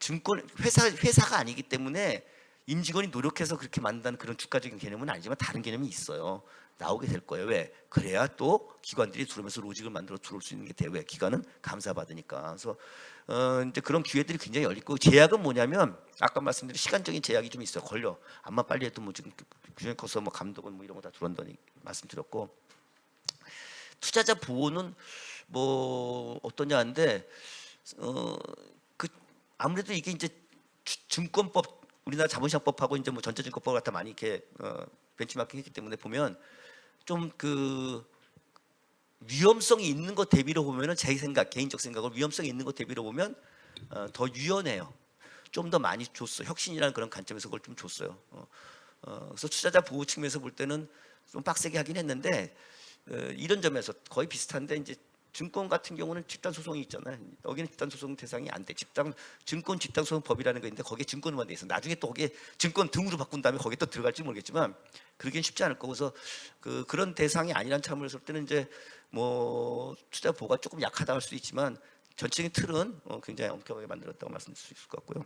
증권 회사가 아니기 때문에 임직원이 노력해서 그렇게 만든다는 그런 주가적인 개념은 아니지만 다른 개념이 있어요. 나오게 될 거예요. 왜? 그래야 또 기관들이 들어오면서 로직을 만들어 들어올 수 있는 게 돼. 왜? 기관은 감사받으니까. 그래서 이제 그런 기회들이 굉장히 열리고 제약은 뭐냐면 아까 말씀드린 시간적인 제약이 좀 있어요. 걸려. 암만 빨리 해도 뭐 지금 규정이 커서 뭐 감독은 뭐 이런 거 다 들어온다니 말씀드렸고 투자자 보호는 뭐 어떠냐 하는데 그 아무래도 이게 이제 증권법 우리나라 자본시장법하고 이제 뭐 전자증권법 같다 많이 이렇게 벤치마킹했기 때문에 보면 좀 그 위험성이 있는 것 대비로 보면은 제 생각 개인적 생각으로 위험성이 있는 것 대비로 보면 더 유연해요. 좀 더 많이 줬어. 혁신이라는 그런 관점에서 그걸 좀 줬어요. 그래서 투자자 보호 측면에서 볼 때는 좀 빡세게 하긴 했는데 이런 점에서 거의 비슷한데 이제 증권 같은 경우는 집단 소송이 있잖아요. 여기는 집단 소송 대상이 안 돼. 증권 집단 소송 법이라는 거 있는데 거기에 증권만 돼 있어. 나중에 또 거기에 증권 등으로 바꾼 다음에 거기에 또 들어갈지 모르겠지만 그러기엔 쉽지 않을 거고, 그래서 그런 대상이 아니란 참을 했을 때는 이제 뭐 투자 보호가 조금 약하다 할 수 있지만 전체적인 틀은 굉장히 엄격하게 만들었다고 말씀드릴 수 있을 것 같고요.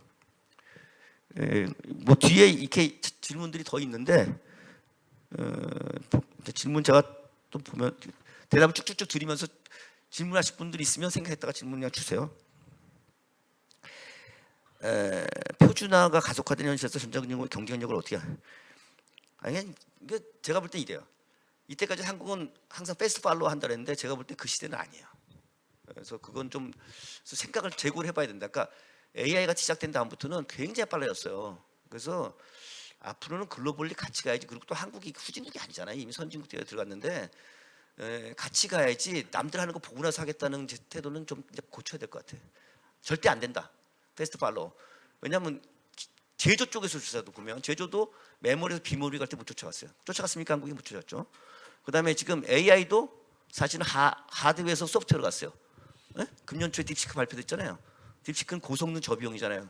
뭐 뒤에 이렇게 질문들이 더 있는데 질문 제가 또 보면 대답을 쭉쭉쭉 드리면서 질문하실 분들이 있으면 생각했다가 질문 그냥 주세요. 표준화가 가속화되는 현실에서 전자금융의 경쟁력을 어떻게? 아니, 이게 제가 볼 때 이래요. 이때까지 한국은 항상 패스트 팔로우 한다 그랬는데 제가 볼 때 그 시대는 아니에요. 그래서 그건 좀 생각을 재고를 해봐야 된다. 그러니까 AI가 시작된 다음부터는 굉장히 빨라졌어요. 그래서 앞으로는 글로벌리 같이 가야지. 그리고 또 한국이 후진국이 아니잖아요. 이미 선진국에 들어갔는데 같이 가야지. 남들 하는 거 보고 나서 하겠다는 제 태도는 좀 이제 고쳐야 될 것 같아요. 절대 안 된다. 패스트 팔로우. 왜냐하면 제조 쪽에서 조사도 보면 제조도 메모리에서 비메모리 갈 때 못 쫓아갔어요. 쫓아갔습니까? 한국이 못 쫓아갔죠. 그다음에 지금 AI도 사실은 하드웨어에서 소프트웨어로 갔어요. 금년 초에 딥시크 발표됐잖아요. 딥시크는 고성능 저비용이잖아요.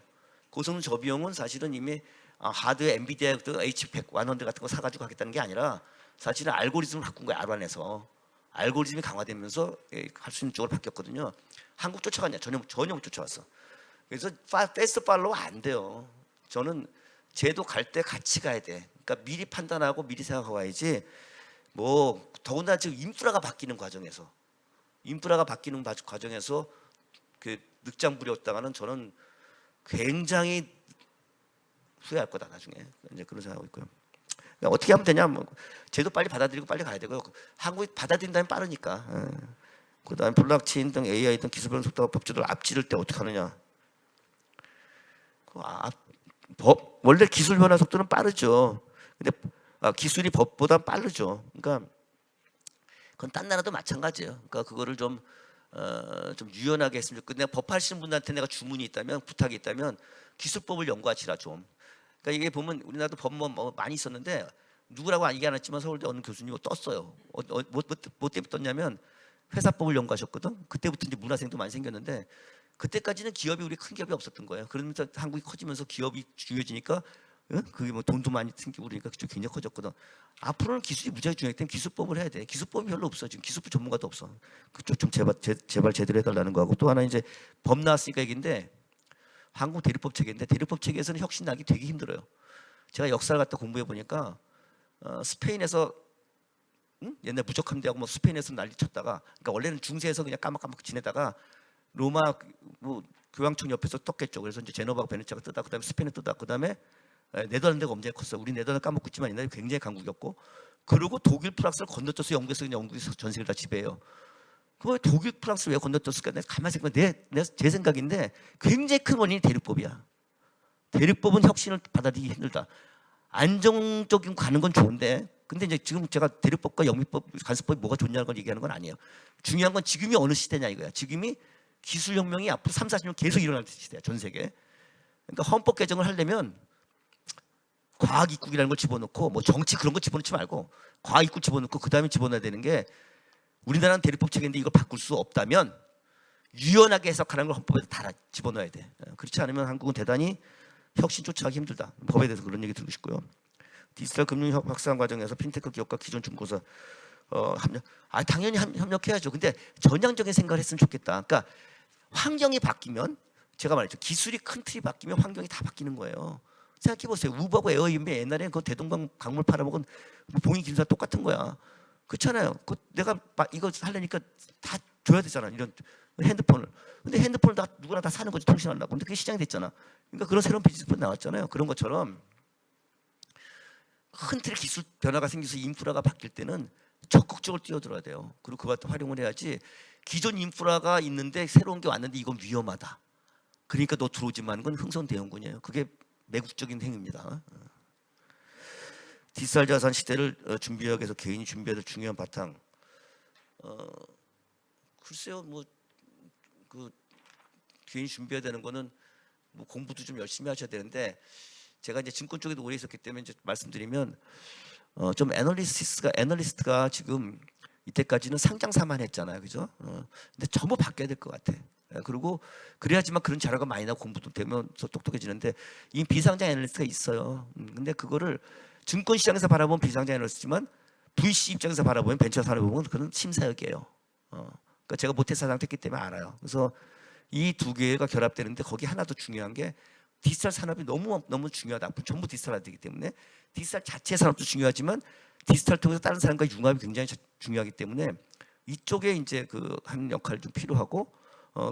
고성능 저비용은 사실은 이미 하드웨어 엔비디아 H100, 100 같은 거 사가지고 하겠다는 게 아니라 사실은 알고리즘을 바꾼 거예요. 알안에서 알고리즘이 강화되면서 할 수 있는 쪽으로 바뀌었거든요. 한국 쫓아갔냐? 전혀 못 쫓아왔어. 그래서 패스트 팔로우 안 돼요. 저는 쟤도 갈 때 같이 가야 돼. 그러니까 미리 판단하고 미리 생각하고 와야지. 뭐 더군다나 지금 인프라가 바뀌는 과정에서 그 늑장 부렸다가는 저는 굉장히 후회할 거다 나중에. 이제 그런 생각하고 있고요. 그러니까 어떻게 하면 되냐? 뭐 쟤도 빨리 받아들이고 빨리 가야 되고요. 한국이 받아들인다면 빠르니까. 그다음에 블록체인 등 AI 등 기술 변화 속도가 법제도를 앞지를 때 어떻게 하느냐? 원래 기술 변화 속도는 빠르죠. 근데 기술이 법보다 빠르죠. 그러니까 그건 딴 나라도 마찬가지예요. 그러니까 그거를 좀 유연하게 했으면 좋겠고, 내가 법하시는 분한테 내가 주문이 있다면, 부탁이 있다면 기술법을 연구하시라 좀. 그러니까 이게 보면 우리나라도 법 뭐 많이 있었는데 누구라고 얘기 안 했지만 서울대 어느 교수님이 떴어요. 뭐 때부터 떴냐면 회사법을 연구하셨거든. 그때부터 이제 문화생도 많이 생겼는데 그때까지는 기업이 우리 큰 기업이 없었던 거예요. 그러면서 한국이 커지면서 기업이 중요해지니까 그게 뭐 돈도 많이 생기고 그러니까 그쪽 굉장히 커졌거든. 앞으로는 기술이 무지하게 중요하기 때문에 기술법을 해야 돼. 기술법이 별로 없어. 지금 기술법 전문가도 없어. 그쪽 좀 제발 제대로 해달라는 거하고, 또 하나 이제 법 나왔으니까 얘기인데 한국 대리법 체계인데 대리법 체계에서는 혁신 나기 되게 힘들어요. 제가 역사를 갖다 공부해 보니까 스페인에서 옛날 무적함대하고 뭐 스페인에서 난리 쳤다가, 그러니까 원래는 중세에서 그냥 까먹까먹 지내다가 로마 뭐 교황청 옆에서 떴겠죠. 그래서 이제 제노바가 베네치아가 뜨다, 그다음에 스페인에 뜨다, 그다음에 네덜란드가 엄청 컸어. 우리 네덜란드 까먹고 있지만 옛날에 굉장히 강국이었고, 그리고 독일 프랑스를 건너뛰어서 영국에서 그냥 영국이 전 세계를 다 지배해요. 그 독일 프랑스를 왜 건너뛰었을까? 내가 가만히 생각해. 제 생각인데 굉장히 큰 원인이 대륙법이야. 대륙법은 혁신을 받아들이기 힘들다. 안정적인 가는 건 좋은데, 근데 이제 지금 제가 대륙법과 영미법, 간섭법이 뭐가 좋냐는 걸 얘기하는 건 아니에요. 중요한 건 지금이 어느 시대냐 이거야. 지금이 기술혁명이 앞으로 3, 40년 계속 일어날 시대야, 전 세계. 그러니까 헌법 개정을 하려면 과학 입국이라는 걸 집어넣고, 뭐 정치 그런 거 집어넣지 말고 과학 입국 집어넣고 그 다음에 집어넣어야 되는 게, 우리나라는 대륙법 체계인데 이걸 바꿀 수 없다면 유연하게 해석하는 걸 헌법에 다 집어넣어야 돼. 그렇지 않으면 한국은 대단히 혁신 쫓아가기 힘들다. 법에 대해서 그런 얘기 듣고 싶고요. 디지털 금융 확산 과정에서 핀테크 기업과 기존 중고사 협력, 당연히 협력해야죠. 근데 전향적인 생각을 했으면 좋겠다. 그러니까 환경이 바뀌면, 제가 말했죠, 기술이 큰 틀이 바뀌면 환경이 다 바뀌는 거예요. 생각해 보세요. 우버하고 에어비앤비 옛날에 그 대동강 강물 팔아먹은 봉이 기술사 똑같은 거야. 그렇잖아요. 내가 이거 하려니까 다 줘야 되잖아. 이런 핸드폰을. 근데 핸드폰을 다 누구나 다 사는 거지, 통신하려고. 근데 그게 시장이 됐잖아. 그러니까 그런 새로운 비즈니스가 나왔잖아요. 그런 것처럼 큰 틀의 기술 변화가 생겨서 인프라가 바뀔 때는 적극적으로 뛰어들어야 돼요. 그리고 그걸 활용을 해야지, 기존 인프라가 있는데 새로운 게 왔는데 이건 위험하다, 그러니까 너 들어오지 마는 건 흥선대원군이에요. 그게 매국적인 행위입니다. 디지털 자산 시대를 준비하기 위해서 개인이 준비해야 될 중요한 바탕. 글쎄요, 뭐 그 개인이 준비해야 되는 거는 뭐 공부도 좀 열심히 하셔야 되는데, 제가 이제 증권 쪽에도 오래 있었기 때문에 이제 말씀드리면 좀 애널리스트가 지금 이때까지는 상장사만 했잖아요, 그죠? 근데 전부 바뀌어야 될 것 같아. 그리고 그래야지만 그런 자료가 많이 나고 공부도 되면서 똑똑해지는데 이 비상장 애널리스트가 있어요. 근데 그거를 증권 시장에서 바라보면 비상장 애널리스트지만 VC 입장에서 바라보면 벤처 산업을 보면 그건 심사역이에요. 그러니까 제가 모태 사장했기 때문에 알아요. 그래서 이 두 개가 결합되는데 거기 하나 더 중요한 게 디지털 산업이 너무 중요하다. 앞으로 전부 디지털화되기 때문에 디지털 자체 산업도 중요하지만 디지털 통해서 다른 사람과 융합이 굉장히 중요하기 때문에 이쪽에 이제 그 하는 역할이 좀 필요하고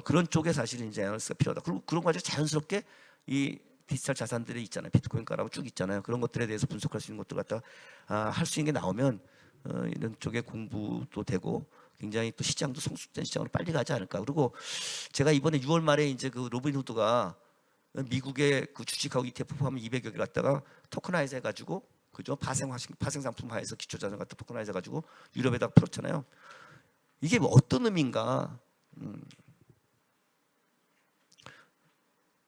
그런 쪽에 사실은 이제 애널리스트가 필요하다. 그리고 그런 과정 자연스럽게 이 디지털 자산들이 있잖아요. 비트코인 가라고 쭉 있잖아요. 그런 것들에 대해서 분석할 수 있는 것들 갖다가 할 수 있는 게 나오면 이런 쪽에 공부도 되고 굉장히 또 시장도 성숙된 시장으로 빨리 가지 않을까. 그리고 제가 이번에 6월 말에 이제 그 로빈후드가 미국의 그 주식하고 ETF 포함 200여 개 갖다가 토커나이즈 해가지고 그죠? 파생 상품화해서 기초자산 같은 토커나이즈 해가지고 유럽에다가 풀었잖아요. 이게 뭐 어떤 의미인가?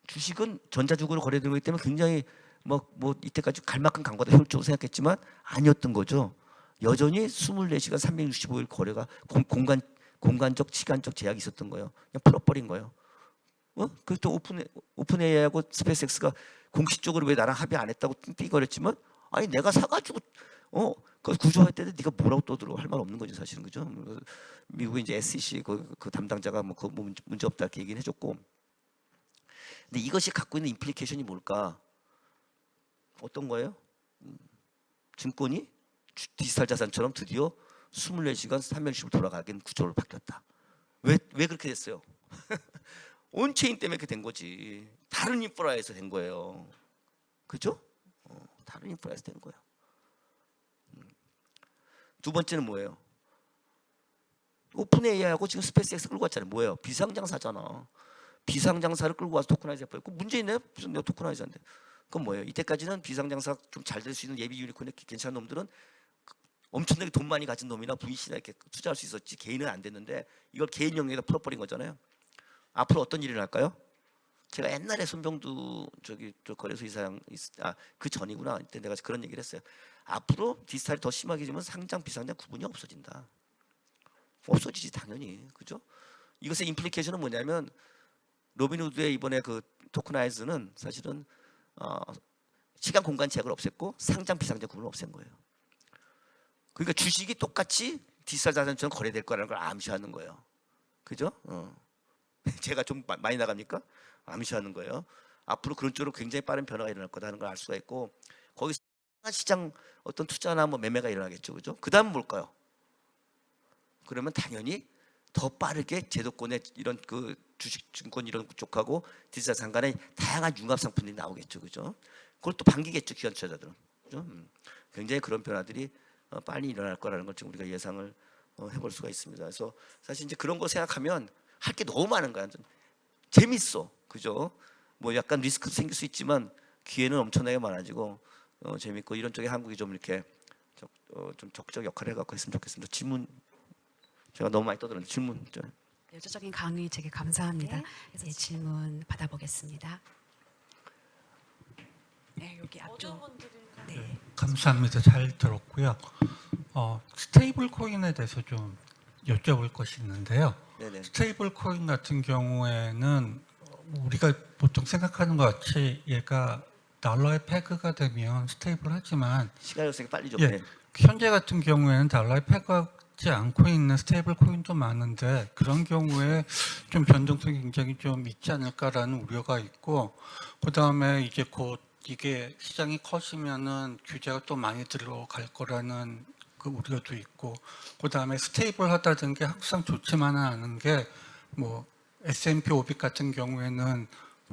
주식은 전자주구로 거래되고 있기 때문에 굉장히 뭐 이때까지 갈 만큼 간 거다 효율적으로 생각했지만 아니었던 거죠. 여전히 24시간 365일 거래가 공간적 시간적 제약이 있었던 거예요. 그냥 풀어버린 거예요. 그또 오픈 AI하고 스페이스X가 공식적으로 왜 나랑 합의 안 했다고 띵띵거렸지만 아니 내가 사가지고 그 구조화했는데 네가 뭐라고 떠들어 할 말 없는 거죠 사실은 그죠? 미국의 이제 SEC 그 담당자가 뭐 문제 없다 이렇게 얘기를 해줬고 근데 이것이 갖고 있는 임플리케이션이 뭘까? 어떤 거예요? 증권이 디지털 자산처럼 드디어 24시간 360일 돌아가긴 구조로 바뀌었다. 왜 그렇게 됐어요? 온체인 때문에 그렇게 된 거지. 다른 인프라에서 된 거예요. 그죠? 다른 인프라에서 된 거야. 두 번째는 뭐예요? 오픈 AI하고 지금 스페이스X 끌고 왔잖아요. 뭐예요? 비상장사잖아. 비상장사를 끌고 와서 토커나이즈 해버려. 그 문제 있나요? 무슨 내가 토커나이즈 한데. 그건 뭐예요? 이때까지는 비상장사 좀 잘 될 수 있는 예비 유니콘에 괜찮은 놈들은 엄청나게 돈 많이 가진 놈이나 VC나 이렇게 투자할 수 있었지 개인은 안 됐는데 이걸 개인 영역에다 풀어버린 거잖아요. 앞으로 어떤 일이 날까요? 제가 옛날에 손병두 저 거래소 이사장 그 전이구나. 이때 내가 그런 얘기를 했어요. 앞으로 디지털이 더 심하게 지면 상장 비상장 구분이 없어진다. 없어지지 당연히 그죠? 이것의 임플리케이션은 뭐냐면 로빈후드의 이번에 그 토커나이즈는 사실은 시간 공간 제약을 없앴고 상장 비상장 구분을 없앤 거예요. 그러니까 주식이 똑같이 디지털 자산처럼 거래될 거라는 걸 암시하는 거예요. 그죠? 제가 좀 많이 나갑니까? 암시하는 거예요. 앞으로 그런 쪽으로 굉장히 빠른 변화가 일어날 거다는 걸 알 수가 있고 거기서 시장 어떤 투자나 뭐 매매가 일어나겠죠, 그죠? 그다음 뭘까요? 그러면 당연히 더 빠르게 제도권의 이런 그 주식 증권 이런 쪽하고 디지털 자산 간의 다양한 융합 상품들이 나오겠죠, 그죠? 그걸 또 반기겠죠, 기관 투자자들은. 그죠? 굉장히 그런 변화들이 빨리 일어날 거라는 걸 지금 우리가 예상을 해볼 수가 있습니다. 그래서 사실 이제 그런 거 생각하면 할 게 너무 많은 거야. 재밌어, 그죠? 뭐 약간 리스크도 생길 수 있지만 기회는 엄청나게 많아지고 재밌고 이런 쪽에 한국이 좀 이렇게 좀 적극적 역할을 해갖고 했으면 좋겠습니다. 질문 제가 너무 많이 떠들었는데 질문 좀. 열정적인 강의 되게 감사합니다. 그래서 질문 받아보겠습니다. 네, 여기 앞쪽. 네. 감사합니다. 잘 들었고요. 스테이블 코인에 대해서 좀 여쭤볼 것이 있는데요. 네네. 스테이블 코인 같은 경우에는 우리가 보통 생각하는 것 같이 얘가 달러에 페그가 되면 스테이블하지만 시간 요소가 빨리 좀. 예, 현재 같은 경우에는 달러에 페그하지 않고 있는 스테이블 코인도 많은데 그런 경우에 좀 변동성이 굉장히 좀 있지 않을까라는 우려가 있고 그다음에 이제 곧 이게 시장이 커지면은 규제가 또 많이 들어갈 거라는 그 우려도 있고 그다음에 스테이블하다는 게 항상 좋지만은 않은 게 뭐 S&P 500 같은 경우에는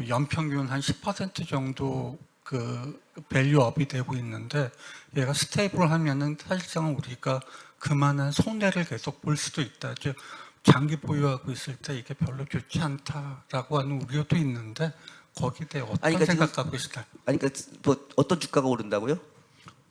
연평균 한 10% 정도 그 밸류업이 되고 있는데 얘가 스테이블하면은 사실상 우리가 그만한 손해를 계속 볼 수도 있다. 즉 장기 보유하고 있을 때 이게 별로 좋지 않다라고 하는 우려도 있는데 거기에 대해 어떤 아니, 그러니까 생각하고 계시나요? 아니 그러니까 뭐 어떤 주가가 오른다고요?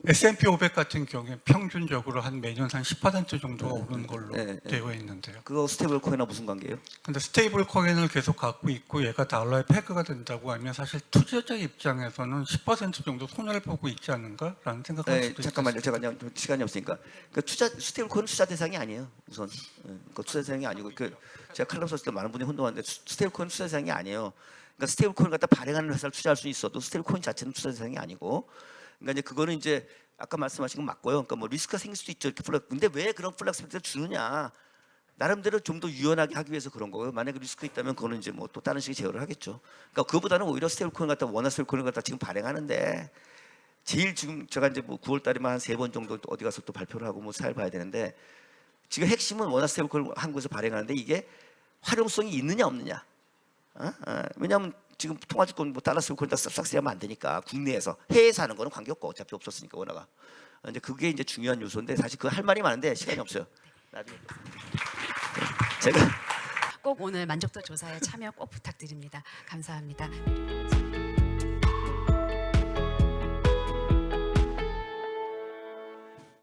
S&P 500 같은 경우에 평균적으로 한 매년 한 10% 정도가 오르는 걸로 네, 네. 되어 있는데요. 그거 스테이블 코인하고 무슨 관계예요? 근데 스테이블 코인을 계속 갖고 있고 얘가 달러에 페그가 된다고 하면 사실 투자자 입장에서는 10% 정도 손해를 보고 있지 않는가라는 생각을 할 수도 잠깐만요. 있습니다. 제가 그냥 시간이 없으니까. 그 스테이블 코인은 투자 대상이 아니에요. 우선 그 투자 대상이 아니고 제가 칼럼 썼을 때 많은 분이 혼동하는데 스테이블 코인은 투자 대상이 아니에요. 그러니까 스테이블 코인 갖다 발행하는 회사를 투자할 수 있어도 스테이블 코인 자체는 투자 대상이 아니고, 그러니까 이제 그거는 이제 아까 말씀하신 건 맞고요. 그러니까 뭐 리스크가 생길 수도 있죠. 이렇게 근데 왜 그런 플렉시빌리티를 주느냐? 나름대로 좀 더 유연하게 하기 위해서 그런 거고요. 만약에 리스크 있다면 그거는 이제 뭐 또 다른 식의 제어를 하겠죠. 그러니까 그거보다는 오히려 스테이블 코인 갖다 원화 스테이블 코인 갖다 지금 발행하는데 제일 지금 제가 이제 뭐 9월 달에만 한 3번 정도 어디 가서 또 발표를 하고 뭐 사를 봐야 되는데, 지금 핵심은 원화 스테이블 코인 한국에서 발행하는데 이게 활용성이 있느냐 없느냐. 왜냐하면 지금 통화주권 뭐 달러 스테이블 코인다 싹싹 하면 안 되니까 국내에서, 해외에서 하는 거는 관계없고 어차피 없었으니까 원화가. 이제 그게 이제 중요한 요소인데 사실 그 할 말이 많은데 시간이 없어요. 나중에 제가 꼭 오늘 만족도 조사에 참여 꼭 부탁드립니다. 감사합니다.